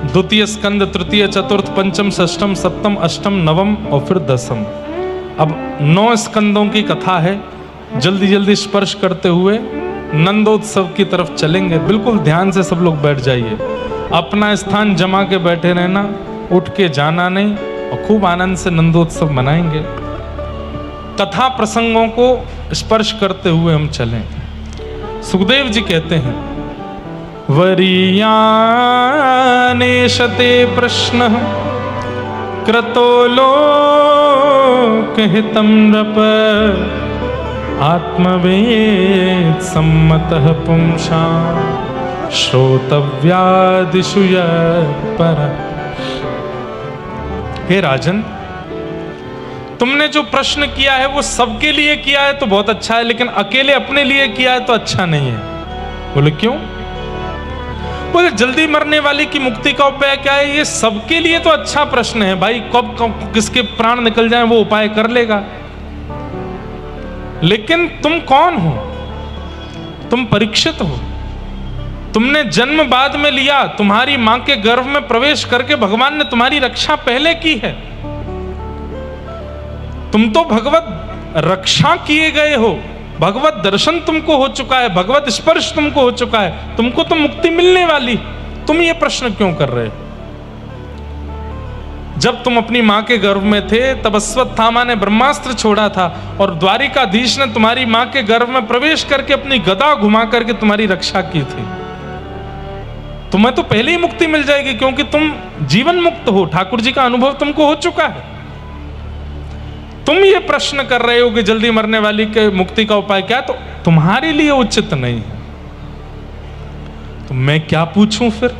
द्वितीय स्कंद, तृतीय, चतुर्थ, पंचम, षष्ठम, सप्तम, अष्टम, नवम और फिर 10म, अब 9 स्कंदों की कथा है। जल्दी जल्दी स्पर्श करते हुए नंदोत्सव की तरफ चलेंगे। बिल्कुल ध्यान से सब लोग बैठ जाइए, अपना स्थान जमा के बैठे रहना, उठ के जाना नहीं, और खूब आनंद से नंदोत्सव मनाएंगे। कथा प्रसंगों को स्पर्श करते हुए हम चलें। सुखदेव जी कहते हैं, वरीयानेशते प्रश्न क्रतो लोकहितं नृप आत्मवेद सम्मतः पुंसा श्रोतव्यादिषु पर। हे राजन, तुमने जो प्रश्न किया है वो सबके लिए किया है तो बहुत अच्छा है, लेकिन अकेले अपने लिए किया है तो अच्छा नहीं है। बोले क्यों? बोले जल्दी मरने वाले की मुक्ति का उपाय क्या है? ये सबके लिए तो अच्छा प्रश्न है भाई, कब किसके प्राण निकल जाए वो उपाय कर लेगा, लेकिन तुम कौन हो? तुम परीक्षित हो। तुमने जन्म बाद में लिया, तुम्हारी मां के गर्भ में प्रवेश करके भगवान ने तुम्हारी रक्षा पहले की है। तुम तो भगवत रक्षा किए गए हो, भगवत दर्शन तुमको हो चुका है, भगवत स्पर्श तुमको हो चुका है, तुमको तो मुक्ति मिलने वाली। तुम ये प्रश्न क्यों कर रहे हो? जब तुम अपनी मां के गर्भ में थे तब अश्वत्थामा ने ब्रह्मास्त्र छोड़ा था और द्वारिकाधीश ने तुम्हारी मां के गर्भ में प्रवेश करके अपनी गदा घुमा करके तुम्हारी रक्षा की थी। तुम्हें तो पहले ही मुक्ति मिल जाएगी, क्योंकि तुम जीवन मुक्त हो, ठाकुर जी का अनुभव तुमको हो चुका है। तुम ये प्रश्न कर रहे हो कि जल्दी मरने वाली के मुक्ति का उपाय क्या, तो तुम्हारे लिए उचित नहीं है। तो मैं क्या पूछूं फिर?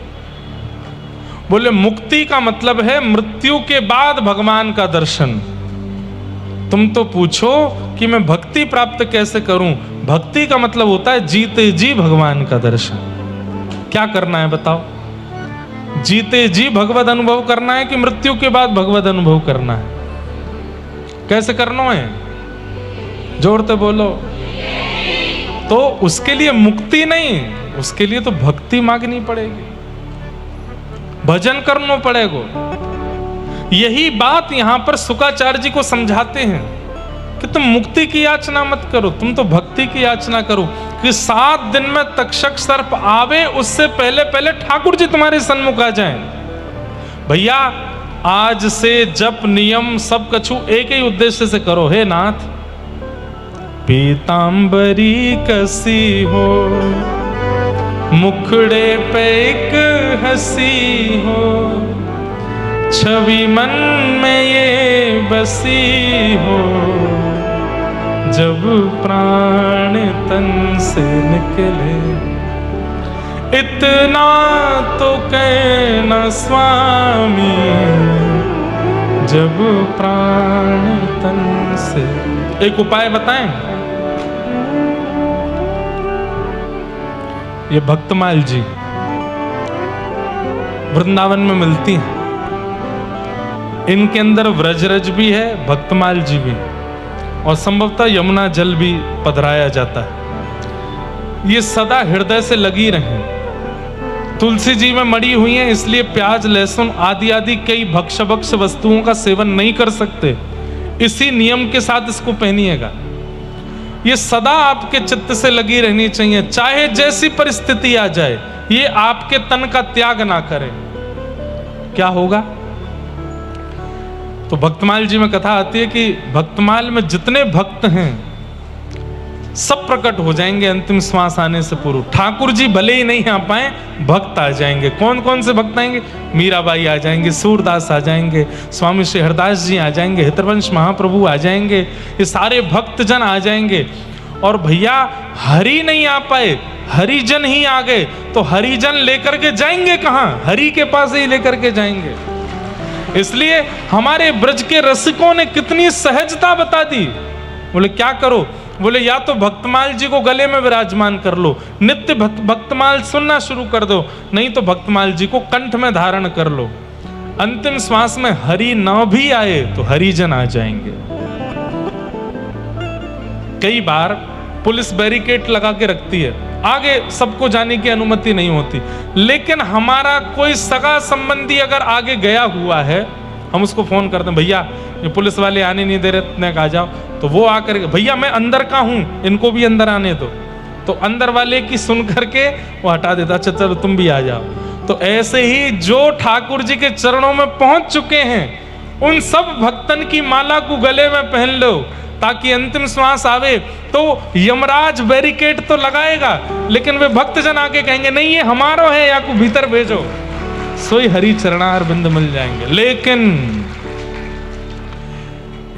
बोले मुक्ति का मतलब है मृत्यु के बाद भगवान का दर्शन। तुम तो पूछो कि मैं भक्ति प्राप्त कैसे करूं। भक्ति का मतलब होता है जीते जी भगवान का दर्शन। क्या करना है बताओ? जीते जी भगवत अनुभव करना है कि मृत्यु के बाद भगवत अनुभव करना है? कैसे करना है? जोरते बोलो। तो उसके लिए मुक्ति नहीं, उसके लिए तो भक्ति मांगनी पड़ेगी, भजन करना पड़ेगा। यही बात यहां पर शुक्राचार्य जी को समझाते हैं कि तुम मुक्ति की याचना मत करो, तुम तो भक्ति की याचना करो कि 7 दिन में तक्षक सर्प आवे उससे पहले पहले ठाकुर जी तुम्हारे सन्मुख आ जाएं। भैया आज से जप नियम सब कछु एक ही उद्देश्य से करो। हे नाथ, पीतांबरी कसी हो, मुखड़े पे एक हंसी हो, छवि मन में ये बसी हो, जब प्राण तन से निकले, इतना तो कहना स्वामी, जब प्राण तन से। एक उपाय बताएं। ये भक्तमाल जी वृंदावन में मिलती हैं, इनके अंदर व्रजरज भी है, भक्तमाल जी भी, और संभवतः यमुना जल भी पधराया जाता है। ये सदा हृदय से लगी रहें। तुलसी जी में मड़ी हुई हैं, इसलिए प्याज लहसुन आदि आदि कई भक्ष वस्तुओं का सेवन नहीं कर सकते। इसी नियम के साथ इसको पहनिएगा। ये सदा आपके चित्त से लगी रहनी चाहिए, चाहे जैसी परिस्थिति आ जाए। ये आपके तन का त्याग ना करे। क्या होगा? तो भक्तमाल जी में कथा आती है कि भक्तमाल में जितने भक्त हैं सब प्रकट हो जाएंगे अंतिम श्वास आने से पूर्व। ठाकुर जी भले ही नहीं आ पाए, भक्त आ जाएंगे। कौन कौन से भक्त आएंगे? मीराबाई आ जाएंगे, सूरदास आ जाएंगे, स्वामी श्री हरदास जी आ जाएंगे, हितवंश महाप्रभु आ जाएंगे, ये सारे भक्तजन आ जाएंगे। और भैया हरि नहीं आ पाए, हरिजन ही आ गए, तो हरिजन लेकर के जाएंगे कहां? हरि के पास ही लेकर के जाएंगे। इसलिए हमारे ब्रज के रसिकों ने कितनी सहजता बता दी। बोले क्या करो? बोले या तो भक्तमाल जी को गले में विराजमान कर लो, नित्य भक्तमाल सुनना शुरू कर दो, नहीं तो भक्तमाल जी को कंठ में धारण कर लो। अंतिम श्वास में हरि न भी आए तो हरिजन आ जाएंगे। कई बार पुलिस बैरिकेड लगा के रखती है, आगे सबको जाने की अनुमति नहीं होती, लेकिन हमारा कोई सगा संबंधी अगर आगे गया हुआ है, हम उसको फोन करते हैं, भैया ये पुलिस वाले आने नहीं दे रहे, इतने आ जाओ। तो वो आकर, भैया मैं अंदर का हूं, इनको भी अंदर आने दो। तो अंदर वाले की सुन करके वो हटा देता, अच्छा चलो तुम भी आ जाओ। तो ऐसे ही जो ठाकुर जी के चरणों में पहुंच चुके हैं, उन सब भक्तन की माला को गले में पहन लो। ताकि अंतिम श्वास आवे तो यमराज बैरिकेड तो लगाएगा, लेकिन वे भक्तजन आके कहेंगे नहीं ये हमारो है, या को भीतर भेजो, सोई हरि चरणार बिंद मिल जाएंगे। लेकिन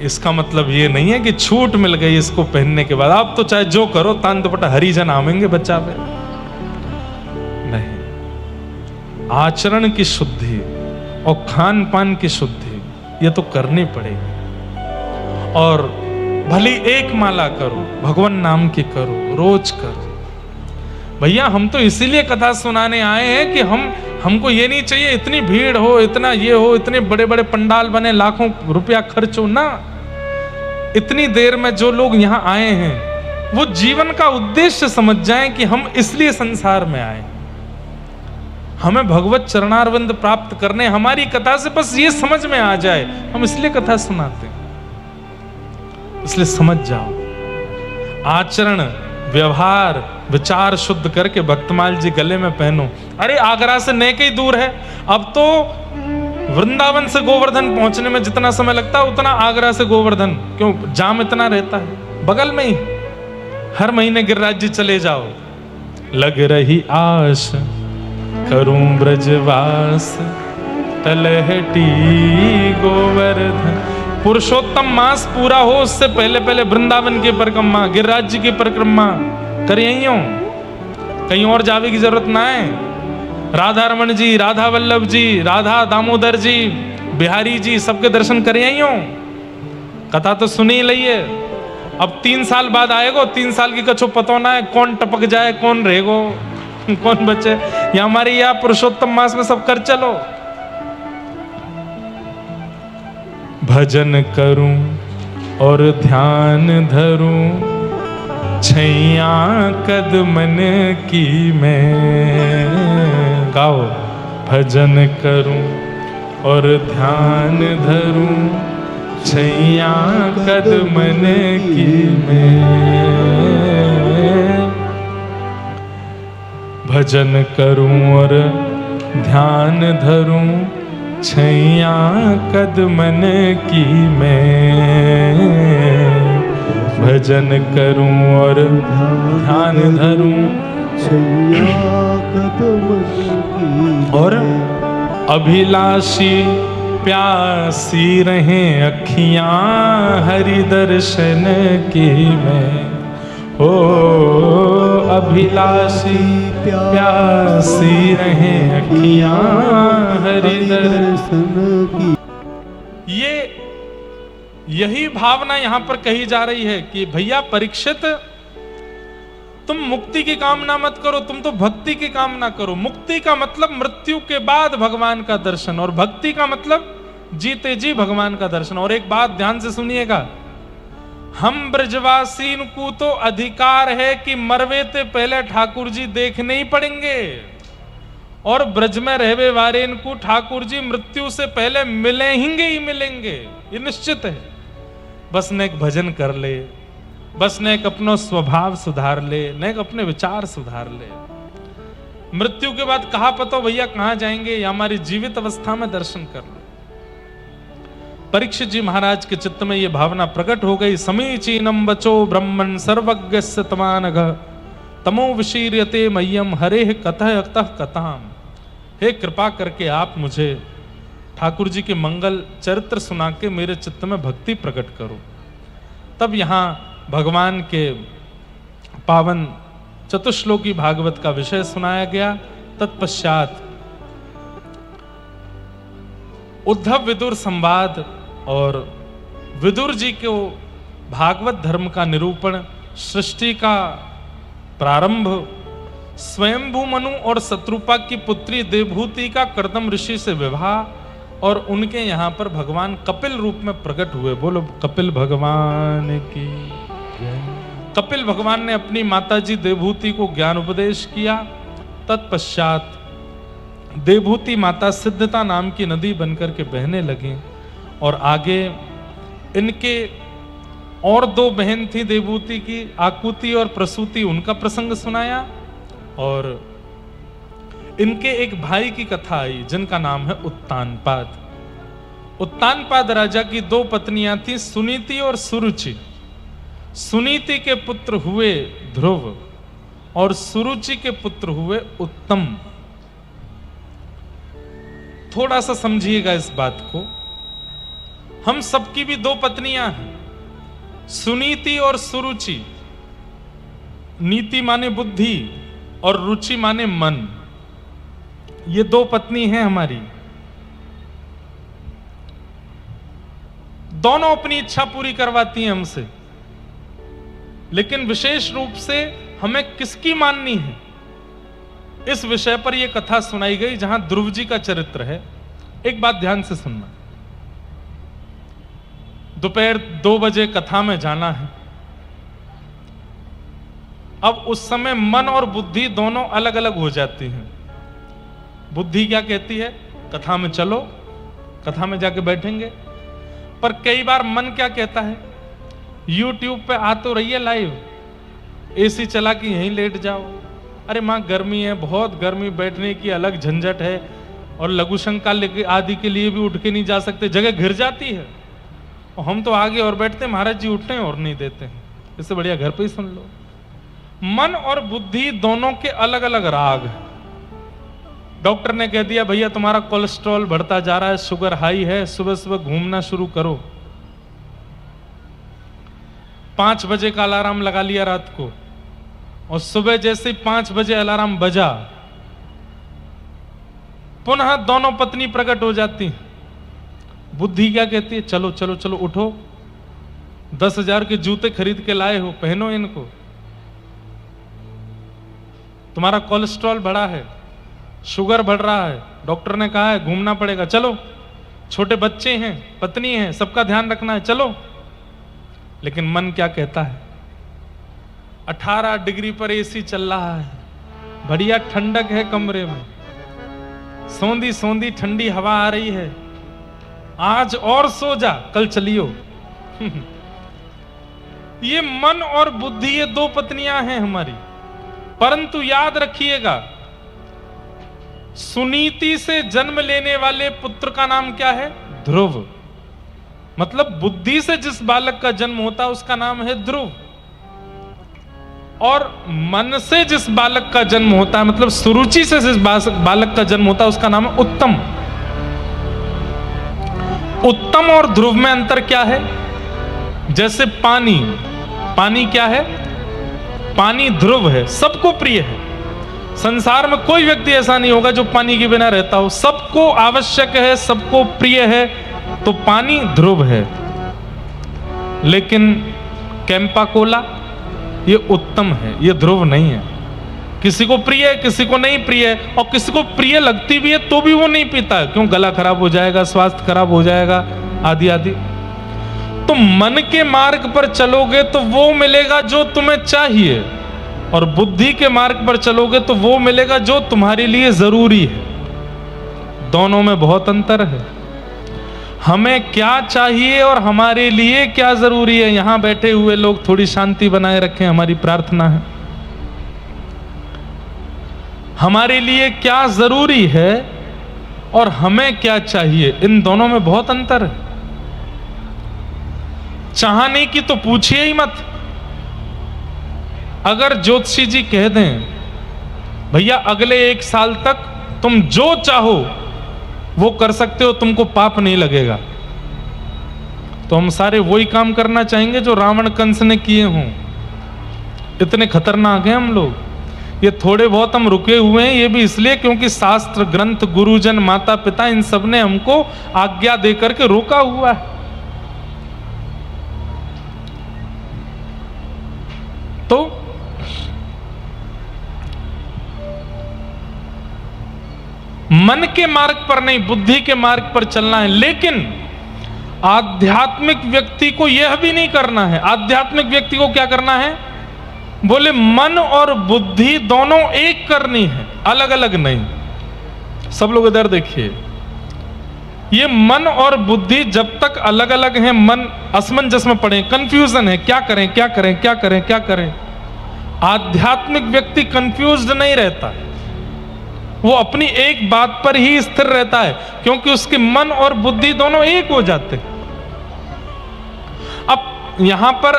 इसका मतलब ये नहीं है कि छूट मिल गई इसको पहनने के बाद आप तो चाहे जो करो, तान दुपट्टा हरिजन आवेंगे बच्चा पे। नहीं, आचरण की शुद्धि और खान पान की शुद्धि ये तो करनी पड़ेगी। और भली एक माला करो, भगवान नाम की करो, रोज करो। भैया हम तो इसीलिए कथा सुनाने आए हैं कि हमको ये नहीं चाहिए इतनी भीड़ हो, इतना ये हो, इतने बड़े बड़े पंडाल बने, लाखों रुपया खर्च हो ना। इतनी देर में जो लोग यहाँ आए हैं वो जीवन का उद्देश्य समझ जाएं कि हम इसलिए संसार में आए, हमें भगवत चरणारविंद प्राप्त करने, हमारी कथा से बस ये समझ में आ जाए हम इसलिए कथा सुनाते हैं। इसलिए समझ जाओ, आचरण व्यवहार विचार शुद्ध करके भक्तमाल जी गले में पहनो। अरे आगरा से नेक ही दूर है, अब तो वृंदावन से गोवर्धन पहुंचने में जितना समय लगता है उतना आगरा से गोवर्धन, क्यों जाम इतना रहता है, बगल में ही। हर महीने गिरिराज जी चले जाओ। लग रही आश करूं ब्रजवास, तलहटी गोवर्धन। पुरुषोत्तम मास पूरा हो उससे पहले पहले वृंदावन की परिक्रमा, गिरिराज जी की परिक्रमा कर यही हो, कहीं और जावे की जरूरत ना है। राधा रमन जी, राधा वल्लभ जी, राधा दामोदर जी, बिहारी जी, सबके दर्शन कर यही हो। कथा तो सुनी लइए। अब 3 साल बाद आएगो, 3 साल की कछो पतो ना है कौन टपक जाए, कौन रहेगो, कौन बचे। या हमारे यहाँ पुरुषोत्तम मास में सब कर चलो। भजन करूं और ध्यान धरूं, छैया कदमन की मैं। गाओ। भजन करूं और ध्यान धरूं, छैया कदमन की मैं। भजन करूं और ध्यान धरूं, छैया कदमन की मैं। भजन करूं और ध्यान धरूं, छैया कदमन की। और अभिलाषी प्यासी रहे अखियां, हरि दर्शन की मैं। ओ अभिलाषी प्यासी रहे अखियां, हरि दर्शन की। यही भावना यहां पर कही जा रही है कि भैया परीक्षित, तुम मुक्ति की कामना मत करो, तुम तो भक्ति की कामना करो। मुक्ति का मतलब मृत्यु के बाद भगवान का दर्शन, और भक्ति का मतलब जीते जी भगवान का दर्शन। और एक बात ध्यान से सुनिएगा, हम ब्रजवासी को तो अधिकार है कि मरवे ते पहले ठाकुर जी देखने ही पड़ेंगे, और ब्रज में रहवे वाले इनको ठाकुर जी मृत्यु से पहले मिलेंगे ही मिलेंगे, ये निश्चित है। बस ने एक भजन कर ले, बस ने एक अपना स्वभाव सुधार ले, ने एक अपने विचार सुधार ले। मृत्यु के बाद कहा पता भैया कहां जाएंगे, या हमारी जीवित अवस्था में दर्शन कर लो। परीक्षित जी महाराज के चित्त में यह भावना प्रकट हो गई। समीचीनम वचो ब्रह्मन् सर्वज्ञस्य तमानघ, तमो विशीर्यते मह्यम हरेः कतः अतः कथाम। हे कृपा करके आप मुझे ठाकुर जी के मंगल चरित्र सुना के मेरे चित्त में भक्ति प्रकट करो। तब यहाँ भगवान के पावन चतुश्लोकी भागवत का विषय सुनाया गया। तत्पश्चात उद्धव विदुर संवाद और विदुर जी को भागवत धर्म का निरूपण, सृष्टि का प्रारंभ, स्वयंभू मनु और शत्रुपा की पुत्री देवभूति का कर्दम ऋषि से विवाह, और उनके यहाँ पर भगवान कपिल रूप में प्रकट हुए। बोलो कपिल भगवान की जय। कपिल भगवान ने अपनी माताजी देवभूति को ज्ञान उपदेश किया। तत्पश्चात देवभूति माता सिद्धता नाम की नदी बनकर के बहने लगी, और आगे इनके और 2 बहन थी देवभूति की, आकुति और प्रसूति, उनका प्रसंग सुनाया। और इनके एक भाई की कथा आई जिनका नाम है उत्तानपाद। उत्तानपाद राजा की 2 पत्नियां थी, सुनीति और सुरुचि। सुनीति के पुत्र हुए ध्रुव और सुरुचि के पुत्र हुए उत्तम। थोड़ा सा समझिएगा इस बात को। हम सबकी भी दो पत्नियां हैं, सुनीति और सुरुचि। नीति माने बुद्धि और रुचि माने मन। ये दो पत्नी हैं हमारी। दोनों अपनी इच्छा पूरी करवाती हैं हमसे, लेकिन विशेष रूप से हमें किसकी माननी है, इस विषय पर यह कथा सुनाई गई जहां ध्रुव जी का चरित्र है। एक बात ध्यान से सुनना। दोपहर 2 बजे कथा में जाना है। अब उस समय मन और बुद्धि दोनों अलग अलग हो जाती हैं। बुद्धि क्या कहती है, कथा में चलो, कथा में जाके बैठेंगे। पर कई बार मन क्या कहता है, YouTube पे आ तो रही है लाइव, एसी चला के यहीं लेट जाओ। अरे माँ गर्मी है, बहुत गर्मी, बैठने की अलग झंझट है, और लघु शंका आदि के लिए भी उठ के नहीं जा सकते, जगह घिर जाती है। और हम तो आगे और बैठते हैं, महाराज जी उठते हैं और नहीं देते हैं। इससे बढ़िया घर पे ही सुन लो। मन और बुद्धि दोनों के अलग अलग राग हैं। डॉक्टर ने कह दिया भैया तुम्हारा कोलेस्ट्रॉल बढ़ता जा रहा है, शुगर हाई है, सुबह सुबह घूमना शुरू करो। 5 बजे का अलार्म लगा लिया रात को, और सुबह जैसे 5 बजे अलार्म बजा, पुनः दोनों पत्नी प्रकट हो जाती हैं। बुद्धि क्या कहती है, चलो चलो चलो उठो, 10,000 के जूते खरीद के लाए हो, पहनो इनको। तुम्हारा कोलेस्ट्रॉल बढ़ा है, शुगर बढ़ रहा है, डॉक्टर ने कहा है घूमना पड़ेगा, चलो। छोटे बच्चे हैं, पत्नी है, सबका ध्यान रखना है, चलो। लेकिन मन क्या कहता है, 18 डिग्री पर एसी चल रहा है, बढ़िया ठंडक है कमरे में, सौंधी सौंधी ठंडी हवा आ रही है, आज और सो जा, कल चलियो। ये मन और बुद्धि, ये दो पत्नियां हैं हमारी। परंतु याद रखिएगा, सुनीति से जन्म लेने वाले पुत्र का नाम क्या है, ध्रुव। मतलब बुद्धि से जिस बालक का जन्म होता है उसका नाम है ध्रुव, और मन से जिस बालक का जन्म होता है, मतलब सुरुचि से जिस बालक का जन्म होता है उसका नाम है उत्तम। उत्तम और ध्रुव में अंतर क्या है? जैसे पानी, पानी क्या है? पानी ध्रुव है, सबको प्रिय है। संसार में कोई व्यक्ति ऐसा नहीं होगा जो पानी के बिना रहता हो, सबको आवश्यक है, सबको प्रिय है, तो पानी ध्रुव है। लेकिन कैंपा कोला ये उत्तम है, ये ध्रुव नहीं है। किसी को प्रिय है, किसी को नहीं प्रिय है, और किसी को प्रिय लगती भी है तो भी वो नहीं पीता है, क्यों? गला खराब हो जाएगा, स्वास्थ्य खराब हो जाएगा, आदि आदि। तो मन के मार्ग पर चलोगे तो वो मिलेगा जो तुम्हें चाहिए, और बुद्धि के मार्ग पर चलोगे तो वो मिलेगा जो तुम्हारे लिए जरूरी है। दोनों में बहुत अंतर है। हमें क्या चाहिए और हमारे लिए क्या जरूरी है, यहां बैठे हुए लोग थोड़ी शांति बनाए रखें, हमारी प्रार्थना है। हमारे लिए क्या जरूरी है और हमें क्या चाहिए, इन दोनों में बहुत अंतर है। चाहने की तो पूछिए ही मत। अगर ज्योतिषी जी कह दें भैया अगले 1 साल तक तुम जो चाहो वो कर सकते हो, तुमको पाप नहीं लगेगा, तो हम सारे वही काम करना चाहेंगे जो रावण कंस ने किए हों। इतने खतरनाक हैं हम लोग। ये थोड़े बहुत हम रुके हुए हैं, ये भी इसलिए क्योंकि शास्त्र ग्रंथ, गुरुजन, माता पिता, इन सब ने हमको आज्ञा देकर के रोका हुआ है। तो मन के मार्ग पर नहीं, बुद्धि के मार्ग पर चलना है। लेकिन आध्यात्मिक व्यक्ति को यह भी नहीं करना है। आध्यात्मिक व्यक्ति को क्या करना है? बोले मन और बुद्धि दोनों एक करनी है, अलग अलग नहीं। सब लोग इधर देखिए, ये मन और बुद्धि जब तक अलग अलग हैं, मन असमंजस में पड़े, कंफ्यूजन है, क्या करें क्या करें क्या करें क्या करें। आध्यात्मिक व्यक्ति कंफ्यूज्ड नहीं रहता, वो अपनी एक बात पर ही स्थिर रहता है, क्योंकि उसके मन और बुद्धि दोनों एक हो जाते। अब यहां पर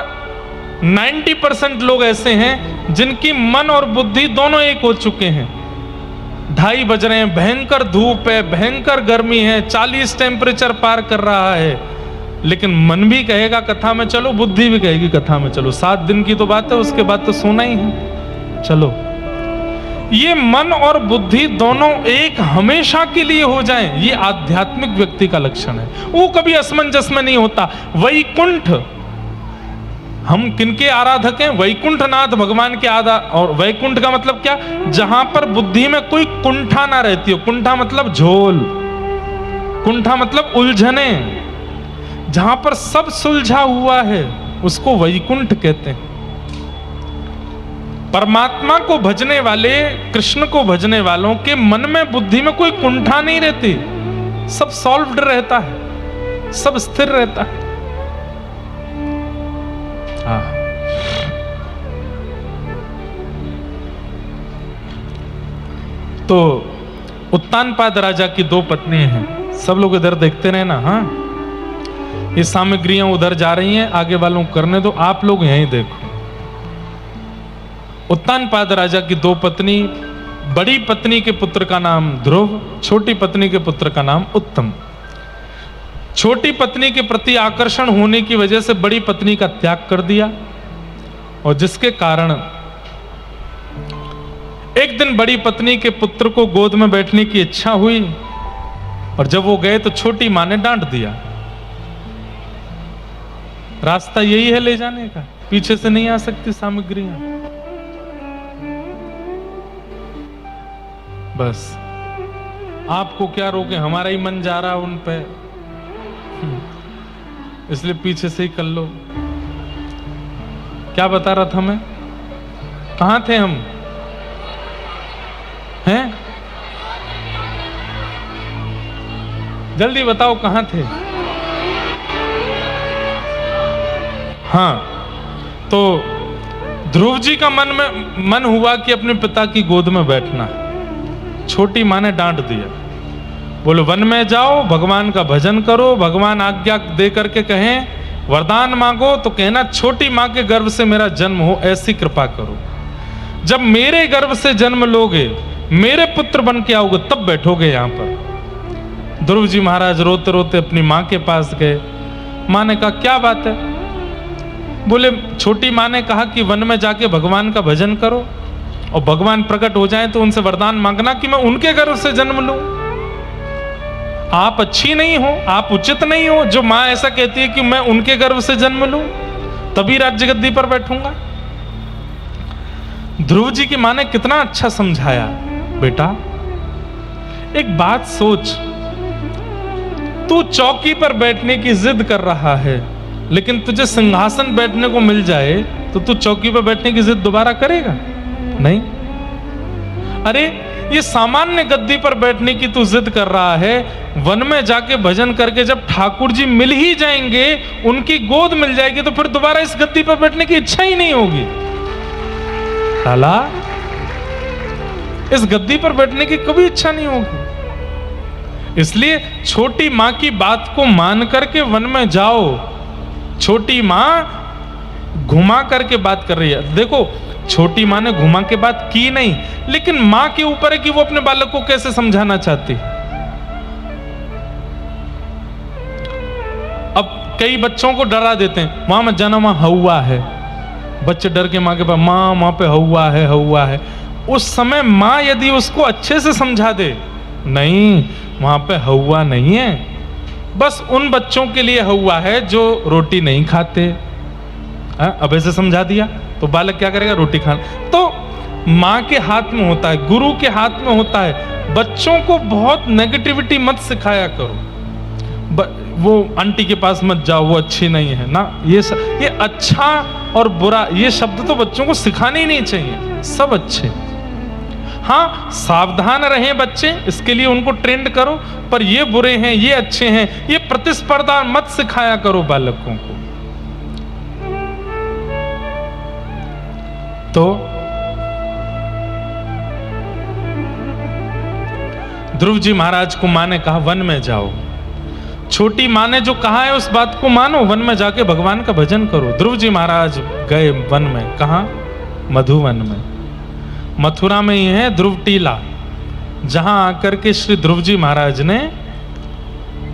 90% लोग ऐसे हैं जिनकी मन और बुद्धि दोनों एक हो चुके हैं। 2:30 बज रहे हैं, भयंकर धूप है, भयंकर गर्मी है, 40 टेम्परेचर पार कर रहा है, लेकिन मन भी कहेगा कथा में चलो, बुद्धि भी कहेगी कथा में चलो। 7 दिन की तो बात है, उसके बाद तो सोना ही है, चलो। ये मन और बुद्धि दोनों एक हमेशा के लिए हो जाएं, ये आध्यात्मिक व्यक्ति का लक्षण है। वो कभी असमंजस में नहीं होता। वैकुंठ, हम किनके आराधक हैं? वैकुंठनाथ भगवान के और वैकुंठ का मतलब क्या? जहां पर बुद्धि में कोई कुंठा ना रहती हो। कुंठा मतलब झोल, कुंठा मतलब उलझने, जहां पर सब सुलझा हुआ है उसको वैकुंठ कहते हैं। परमात्मा को भजने वाले, कृष्ण को भजने वालों के मन में, बुद्धि में कोई कुंठा नहीं रहती, सब सॉल्व्ड रहता है, सब स्थिर रहता है। तो उत्तानपाद राजा की 2 पत्नियां हैं। सब लोग इधर देखते रहे ना। हाँ, ये सामग्रियां उधर जा रही हैं, आगे वालों को करने दो, आप लोग यहीं देखो। उत्तानपाद राजा की 2 पत्नी, बड़ी पत्नी के पुत्र का नाम ध्रुव, छोटी पत्नी के पुत्र का नाम उत्तम। छोटी पत्नी के प्रति आकर्षण होने की वजह से बड़ी पत्नी का त्याग कर दिया, और जिसके कारण एक दिन बड़ी पत्नी के पुत्र को गोद में बैठने की इच्छा हुई, और जब वो गए तो छोटी मां ने डांट दिया। रास्ता यही है ले जाने का, पीछे से नहीं आ सकती सामग्रियां। बस आपको क्या रोके, हमारा ही मन जा रहा उन पे, इसलिए पीछे से ही कर लो। क्या बता रहा था मैं? कहां थे हम? हैं? जल्दी बताओ कहां थे? हाँ, तो ध्रुव जी का मन हुआ कि अपने पिता की गोद में बैठना है। छोटी मां ने डांट दिया, बोलो वन में जाओ, भगवान का भजन करो, भगवान आज्ञा दे करके कहें, वरदान मांगो तो कहना छोटी मां के गर्भ से मेरा जन्म हो, ऐसी कृपा करो। जब मेरे गर्भ से जन्म लोगे, मेरे पुत्र बन के आओगे, तब बैठोगे यहां पर। ध्रुव जी महाराज रोते रोते अपनी मां के पास गए। मां ने कहा क्या बात है? बोले छोटी मां ने कहा कि वन में जाके भगवान का भजन करो, और भगवान प्रकट हो जाए तो उनसे वरदान मांगना कि मैं उनके गर्भ से जन्म लूं। आप अच्छी नहीं हो, आप उचित नहीं हो, जो मां ऐसा कहती है कि मैं उनके गर्भ से जन्म लूं तभी राज्य गद्दी पर बैठूंगा। ध्रुव जी की मां ने कितना अच्छा समझाया, बेटा एक बात सोच, तू चौकी पर बैठने की जिद कर रहा है, लेकिन तुझे सिंहासन बैठने को मिल जाए तो तू चौकी पर बैठने की जिद दोबारा करेगा? नहीं। अरे ये सामान्य गद्दी पर बैठने की तू जिद कर रहा है, वन में जाके भजन करके जब ठाकुर जी मिल ही जाएंगे, उनकी गोद मिल जाएगी, तो फिर दोबारा इस गद्दी पर बैठने की इच्छा ही नहीं होगी। साला, इस गद्दी पर बैठने की कभी इच्छा नहीं होगी। इसलिए छोटी मां की बात को मान करके वन में जाओ। छोटी मां घुमा करके बात कर रही है। देखो, छोटी मां ने घुमा के बात की नहीं, लेकिन मां के ऊपर है कि वो अपने बालक को कैसे समझाना चाहती। अब कई बच्चों को डरा देते हैं, वहां मत जाना, वहां हौवा है। बच्चे डर के मां के पास, मां वहां पे हौवा है, हौवा है। उस समय मां यदि उसको अच्छे से समझा दे, नहीं वहां पे हौवा नहीं है, बस उन बच्चों के लिए हौवा है जो रोटी नहीं खाते। अब ऐसे समझा दिया तो बालक क्या करेगा? रोटी खाना। तो मां के हाथ में होता है, गुरु के हाथ में होता है। बच्चों को बहुत नेगेटिविटी मत सिखाया करो। वो आंटी के पास मत जाओ, वो अच्छी नहीं है ना। ये अच्छा और बुरा ये शब्द तो बच्चों को सिखाने ही नहीं चाहिए। सब अच्छे, हाँ सावधान रहें बच्चे, इसके लिए उनको ट्रेंड करो, पर ये बुरे हैं, ये अच्छे हैं, ये प्रतिस्पर्धा मत सिखाया करो बालकों को। तो ध्रुव जी महाराज को मां ने कहा वन में जाओ। छोटी माँ ने जो कहा है उस बात को मानो, वन में जाके भगवान का भजन करो। ध्रुव जी महाराज गए वन में, कहाँ? मधुवन में। मथुरा में ही है ध्रुव टीला, जहां आकर के श्री ध्रुव जी महाराज ने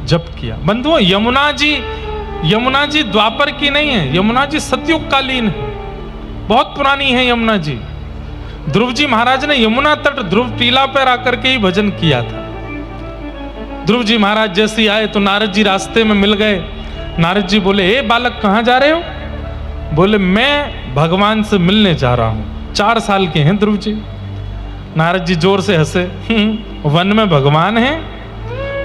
जप किया। बंधुओं, यमुना जी द्वापर की नहीं है, यमुना जी सतयुग कालीन है, बहुत पुरानी है यमुना जी। ध्रुव जी महाराज ने यमुना तट ध्रुव टीला पर आकर के ही भजन किया था। ध्रुव जी महाराज जैसे ही आए तो नारद जी रास्ते में मिल गए। नारद जी बोले, ए बालक कहाँ जा रहे हो? बोले, मैं भगवान से मिलने जा रहा हूं। 4 साल के हैं ध्रुव जी। नारद जी जोर से हंसे, वन में भगवान है?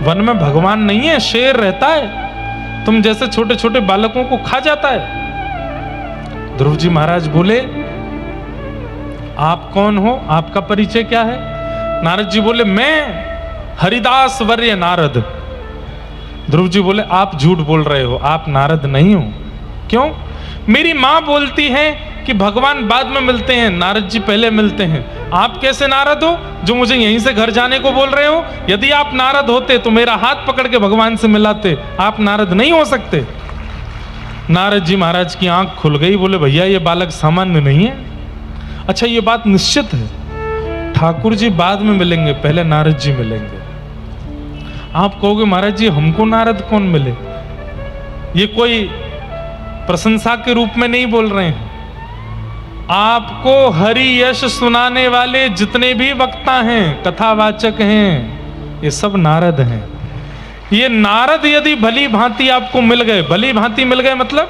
वन में भगवान नहीं है, शेर रहता है, तुम जैसे छोटे छोटे बालकों को खा जाता है। ध्रुव जी महाराज बोले, आप कौन हो? आपका परिचय क्या है? नारद जी बोले, मैं हरिदास वर्य नारद। ध्रुव जी बोले, आप झूठ बोल रहे हो, आप नारद नहीं हो। क्यों? मेरी माँ बोलती है कि भगवान बाद में मिलते हैं, नारद जी पहले मिलते हैं। आप कैसे नारद हो जो मुझे यहीं से घर जाने को बोल रहे हो? यदि आप नारद होते तो मेरा हाथ पकड़ के भगवान से मिलाते, आप नारद नहीं हो सकते। नारद जी महाराज की आंख खुल गई, बोले, भैया ये बालक सामान्य नहीं है। अच्छा, ये बात निश्चित है, ठाकुर जी बाद में मिलेंगे, पहले नारद जी मिलेंगे। आप कहोगे, महाराज जी हमको नारद कौन मिले? ये कोई प्रशंसा के रूप में नहीं बोल रहे हैं। आपको हरि यश सुनाने वाले जितने भी वक्ता हैं, कथावाचक हैं, ये सब नारद हैं। ये नारद यदि भली भांति आपको मिल गए, भली भांति मिल गए मतलब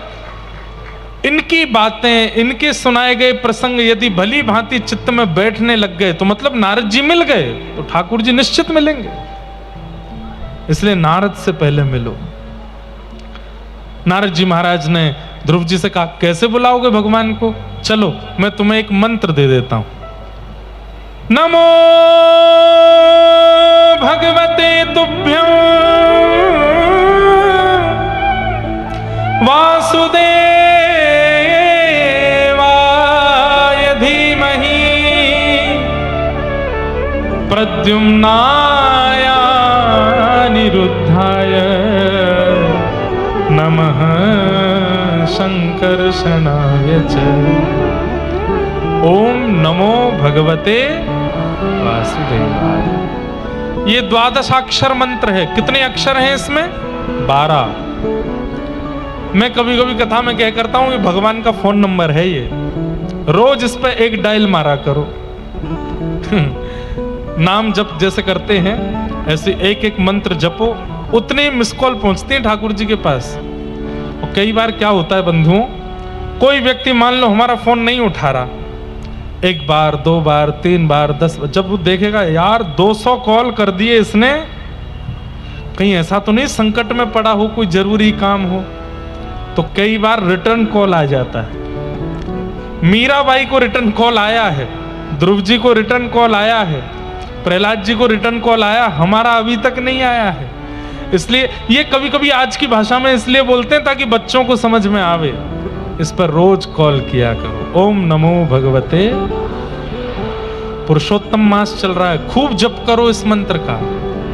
इनकी बातें, इनके सुनाए गए प्रसंग यदि भली भांति चित्त में बैठने लग गए तो मतलब नारद जी मिल गए, तो ठाकुर जी निश्चित मिलेंगे। इसलिए नारद से पहले मिलो। नारद जी महाराज ने ध्रुव जी से कहा, कैसे बुलाओगे भगवान को? चलो मैं तुम्हें एक मंत्र दे देता हूं। नमो भगवते तुभ्यं वासुदेवाय धीमहि प्रद्युम्नाय अनिरुद्धाय नमः संकर्षणाय च। ओम नमो भगवते वासुदेवाय। ये 12 मंत्र है। कितने अक्षर हैं इसमें? 12। मैं कभी कभी कथा में क्या करता हूं, ये भगवान का फोन नंबर है, ये रोज इस पे एक डायल मारा करो। नाम जप जैसे करते हैं ऐसे एक एक मंत्र जपो, उतने मिस कॉल पहुंचते हैं ठाकुर जी के पास। और कई बार क्या होता है बंधुओं, कोई व्यक्ति मान लो हमारा फोन नहीं उठा रहा, 1 बार 2 बार 3 बार 10, जब वो देखेगा यार 200 कॉल कर दिए इसने, कहीं ऐसा तो नहीं संकट में पड़ा हो, कोई जरूरी काम हो, तो कई बार रिटर्न कॉल आ जाता है। मीराबाई को रिटर्न कॉल आया है, ध्रुव जी को रिटर्न कॉल आया है, प्रहलाद जी को रिटर्न कॉल आया, हमारा अभी तक नहीं आया है। इसलिए ये कभी कभी आज की भाषा में इसलिए बोलते हैं ताकि बच्चों को समझ में आवे। इस पर रोज कॉल किया करो। ओम नमो भगवते, पुरुषोत्तम मास चल रहा है, खूब जप करो इस मंत्र का,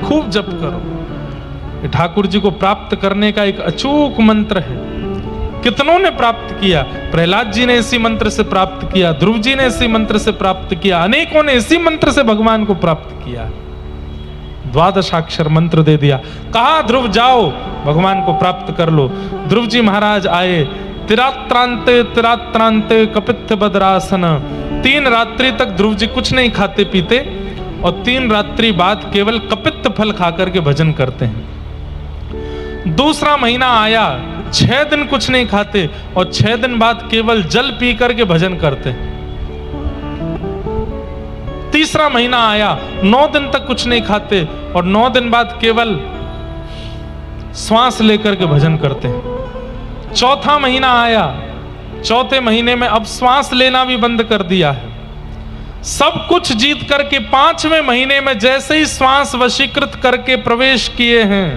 खूब जप करो। ठाकुर जी को प्राप्त करने का एक अचूक मंत्र है। कितनों ने प्राप्त किया, प्रहलाद जी ने इसी मंत्र से प्राप्त किया, ध्रुव जी ने इसी मंत्र से प्राप्त किया, अनेकों ने इसी मंत्र से भगवान को प्राप्त किया। 12 मंत्र दे दिया, कहा ध्रुव जाओ भगवान को प्राप्त कर लो। ध्रुव जी महाराज आए, तिरात्रांते कपित्थ बद्रासन। 3 रात्रि तक ध्रुव जी कुछ नहीं खाते पीते और 3 रात्रि बाद केवल कपित्थ फल खाकर के भजन करते हैं। दूसरा महीना आया, 6 दिन कुछ नहीं खाते और 6 दिन बाद केवल जल पी करके भजन करते हैं। तीसरा महीना आया, 9 दिन तक कुछ नहीं खाते और 9 दिन बाद केवल श्वास लेकर के भजन करते हैं। चौथा महीना आया, चौथे महीने में अब श्वास लेना भी बंद कर दिया है। सब कुछ जीत करके 5वें महीने में जैसे ही श्वास वशीकृत करके प्रवेश किए हैं,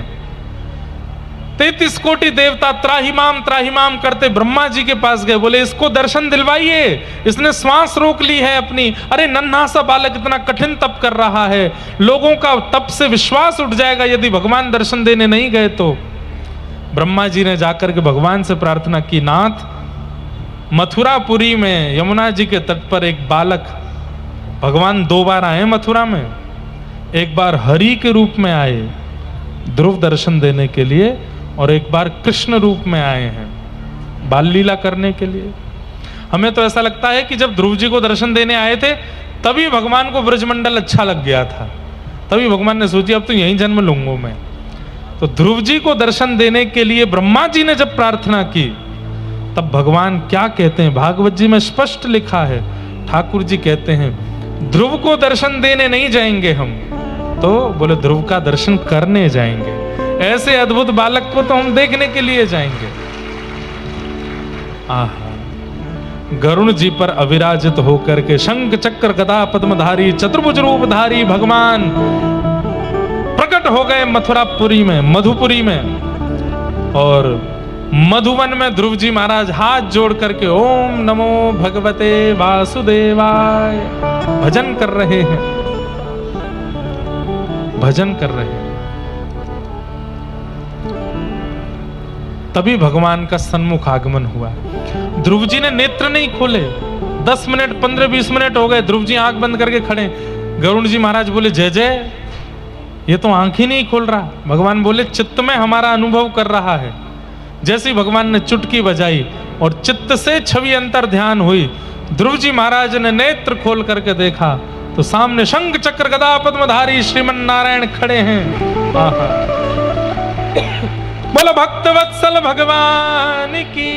33 कोटि देवता त्राहिमाम करते ब्रह्मा जी के पास गए, बोले इसको दर्शन दिलवाइए, इसने श्वास रोक ली है अपनी। अरे नन्हा सा बालक इतना कठिन तप कर रहा है, लोगों का तप से विश्वास उठ जाएगा यदि भगवान दर्शन देने नहीं गए तो। ब्रह्मा जी ने जाकर के भगवान से प्रार्थना की, नाथ मथुरापुरी में यमुना जी के तट पर एक बालक, भगवान 2 बार आए मथुरा में, एक बार हरि के रूप में आए ध्रुव दर्शन देने के लिए, और एक बार कृष्ण रूप में आए हैं बाल लीला करने के लिए। हमें तो ऐसा लगता है कि जब ध्रुव जी को दर्शन देने आए थे तभी भगवान को ब्रजमंडल अच्छा लग गया था, तभी भगवान ने सोची अब तो यहीं जन्म लूंगा मैं। तो ध्रुव जी को दर्शन देने के लिए ब्रह्मा जी ने जब प्रार्थना की, तब भगवान क्या कहते हैं, भागवत जी में स्पष्ट लिखा है, ठाकुर जी कहते हैं ध्रुव को दर्शन देने नहीं जाएंगे हम, तो बोले ध्रुव का दर्शन करने जाएंगे। ऐसे अद्भुत बालक को तो हम देखने के लिए जाएंगे। आहा, गरुण जी पर अविराजित होकर के शंख चक्र गदा पद्मधारी चतुर्भुज रूपधारी भगवान प्रकट हो गए मथुरापुरी में, मधुपुरी में, और मधुवन में ध्रुव जी महाराज हाथ जोड़ करके ओम नमो भगवते वासुदेवाय भजन कर रहे हैं, भजन कर रहे हैं। तभी भगवान का सन्मुख आगमन हुआ। ध्रुव जी ने नेत्र नहीं खोले, 10 मिनट 15-20 मिनट हो गए, ध्रुव जी आंख बंद करके खड़े। गरुण जी महाराज बोले जय जय, ये तो आंख ही नहीं खोल रहा। भगवान बोले चित्त में हमारा अनुभव कर रहा है। जैसे ही भगवान ने चुटकी बजाई और चित्त से छवि अंतर ध्यान हुई, ध्रुव जी महाराज ने नेत्र खोल करके देखा तो सामने शंख चक्र गदा पद्मधारी श्रीमन नारायण खड़े हैं। बोलो भक्त वत्सल भगवान की।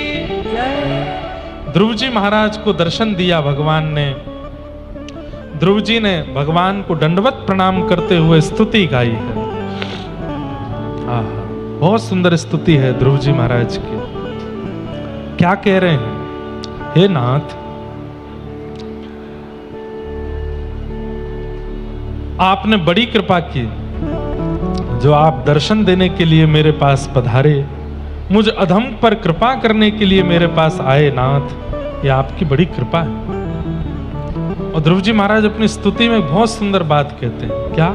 ध्रुव जी महाराज को दर्शन दिया भगवान ने। ध्रुव जी ने भगवान को दंडवत प्रणाम करते हुए स्तुति गाई है। बहुत सुंदर स्तुति है ध्रुव जी महाराज की। क्या कह रहे हैं, हे नाथ, आपने बड़ी कृपा की, जो आप दर्शन देने के लिए मेरे पास पधारे, मुझ अधम पर कृपा करने के लिए मेरे पास आए नाथ, ये आपकी बड़ी कृपा है। और ध्रुव जी महाराज अपनी स्तुति में बहुत सुंदर बात कहते हैं, क्या?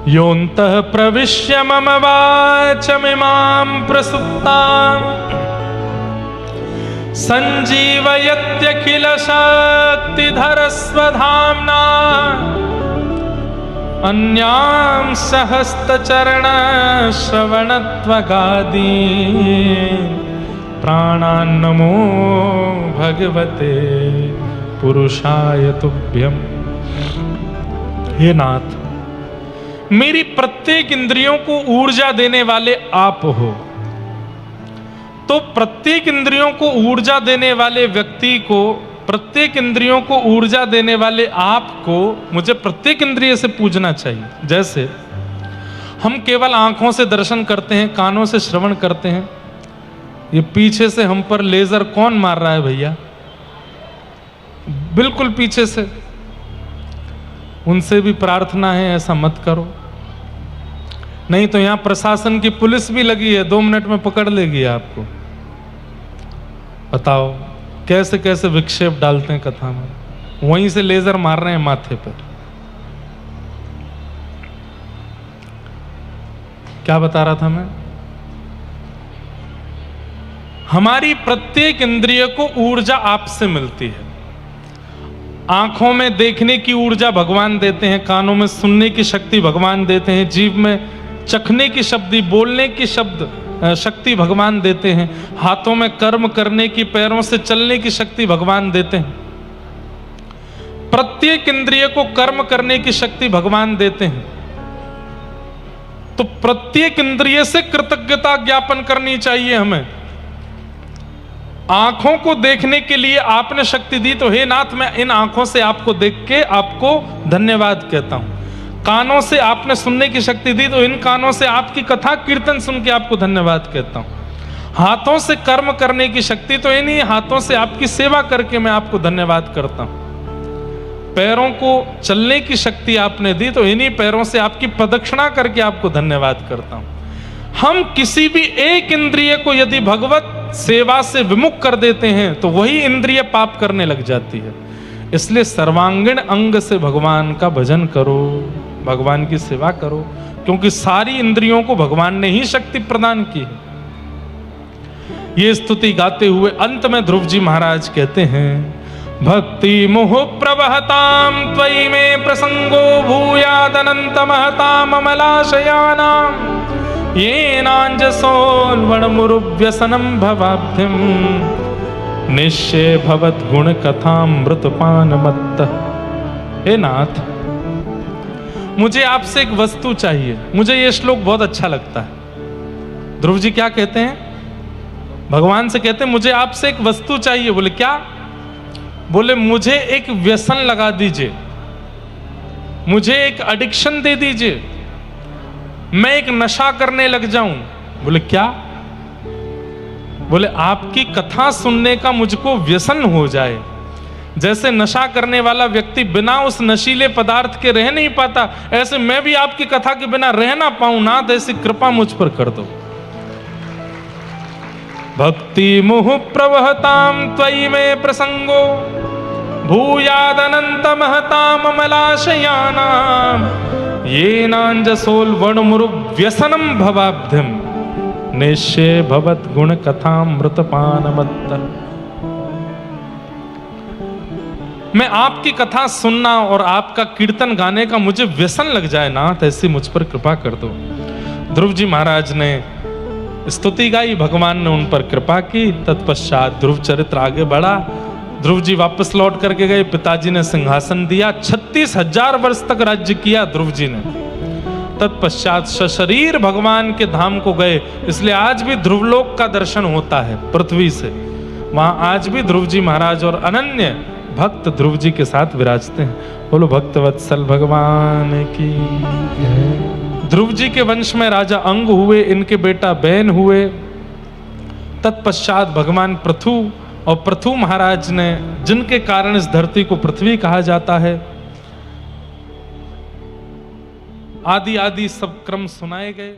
योऽन्तः प्रविश्य मम वाचमिमां प्रसुप्तां संजीवयत्यखिल शक्तिधर स्वधाम्ना अन्यां सहस्त्रचरण श्रवणत्वगादि प्राणान् नमो भगवते पुरुषाय तुभ्यम। हे नाथ, मेरी प्रत्येक इंद्रियों को ऊर्जा देने वाले आप हो, तो प्रत्येक इंद्रियों को ऊर्जा देने वाले व्यक्ति को, प्रत्येक इंद्रियों को ऊर्जा देने वाले आपको मुझे प्रत्येक इंद्रिय से पूजना चाहिए। जैसे हम केवल आंखों से दर्शन करते हैं, कानों से श्रवण करते हैं, ये पीछे से हम पर लेजर कौन मार रहा है भैया? बिल्कुल पीछे से। उनसे भी प्रार्थना है ऐसा मत करो, नहीं तो यहां प्रशासन की पुलिस भी लगी है, 2 मिनट में पकड़ लेगी आपको। बताओ कैसे कैसे विक्षेप डालते हैं कथा में, वहीं से लेजर मार रहे हैं माथे पर। क्या बता रहा था मैं? हमारी प्रत्येक इंद्रिय को ऊर्जा आपसे मिलती है। आंखों में देखने की ऊर्जा भगवान देते हैं, कानों में सुनने की शक्ति भगवान देते हैं, जीभ में चखने की शक्ति, बोलने की शक्ति भगवान देते हैं, हाथों में कर्म करने की, पैरों से चलने की शक्ति भगवान देते हैं। प्रत्येक इंद्रिय को कर्म करने की शक्ति भगवान देते हैं। तो प्रत्येक इंद्रिय से कृतज्ञता ज्ञापन करनी चाहिए हमें। आंखों को देखने के लिए आपने शक्ति दी, तो हे नाथ, मैं इन आंखों से आपको देख के आपको धन्यवाद कहता हूं। कानों से आपने सुनने की शक्ति दी, तो इन कानों से आपकी कथा कीर्तन सुन के आपको धन्यवाद कहता हूं। हाथों से कर्म करने की शक्ति, तो इन्हीं हाथों से आपकी सेवा करके मैं आपको धन्यवाद करता हूं। पैरों को चलने की शक्ति आपने दी, तो इन्हीं पैरों से आपकी प्रदक्षिणा करके आपको धन्यवाद करता हूं। हम किसी भी एक इंद्रिय को यदि भगवत सेवा से विमुख कर देते हैं, तो वही इंद्रिय पाप करने लग जाती है। इसलिए सर्वांगीण अंग से भगवान का भजन करो, भगवान की सेवा करो, क्योंकि सारी इंद्रियों को भगवान ने ही शक्ति प्रदान की है। ये स्तुति गाते हुए अंत में ध्रुव जी महाराज कहते हैं, भक्ति मुह प्रवहताम त्वयि में प्रसंगो भूयादनंत महताम अमलाशयानाम येनांजसोल्वणमुरुव्यसनं भवाब्धिम निश्चय भवत गुण कथामृतपान मत्त। हे नाथ, मुझे आपसे एक वस्तु चाहिए। मुझे ये श्लोक बहुत अच्छा लगता है। ध्रुव जी क्या कहते हैं? भगवान से कहते हैं मुझे आपसे एक वस्तु चाहिए। बोले क्या? बोले मुझे एक व्यसन लगा दीजिए, मुझे एक एडिक्शन दे दीजिए, मैं एक नशा करने लग जाऊं। बोले क्या? बोले आपकी कथा सुनने का मुझको व्यसन हो जाए। जैसे नशा करने वाला व्यक्ति बिना उस नशीले पदार्थ के रह नहीं पाता, ऐसे मैं भी आपकी कथा के बिना रह ना पाऊं। नाथ ऐसी कृपा मुझ पर कर दो। भक्ति मुह प्रवहताम त्वयि में प्रसंगो भूयादनंत महताम अमलाशयानाम येनांजसोल्वणमुरुव्यसनं भवाब्धिम निश्चय भवत गुण कथामृतपानमत्त। मैं आपकी कथा सुनना और आपका कीर्तन गाने का मुझे व्यसन लग जाए नाथ, ऐसी मुझ पर कृपा कर दो। ध्रुव जी महाराज ने स्तुति गाई, भगवान ने उन पर कृपा की। तत्पश्चात ध्रुव चरित्र आगे बढ़ा। ध्रुव जी वापस लौट करके गए, पिताजी ने सिंहासन दिया, 36,000 वर्ष तक राज्य किया ध्रुव जी ने। तत्पश्चात सशरीर भगवान के धाम को गए, इसलिए आज भी ध्रुवलोक का दर्शन होता है पृथ्वी से। वहां आज भी ध्रुव जी महाराज और अनन्य भक्त ध्रुव जी के साथ विराजते हैं। बोलो भक्तवत्सल भगवान की। ध्रुव जी के वंश में राजा अंग हुए, इनके बेटा बैन हुए। तत्पश्चात भगवान पृथु और पृथु महाराज ने, जिनके कारण इस धरती को पृथ्वी कहा जाता है, आदि आदि सब क्रम सुनाए गए।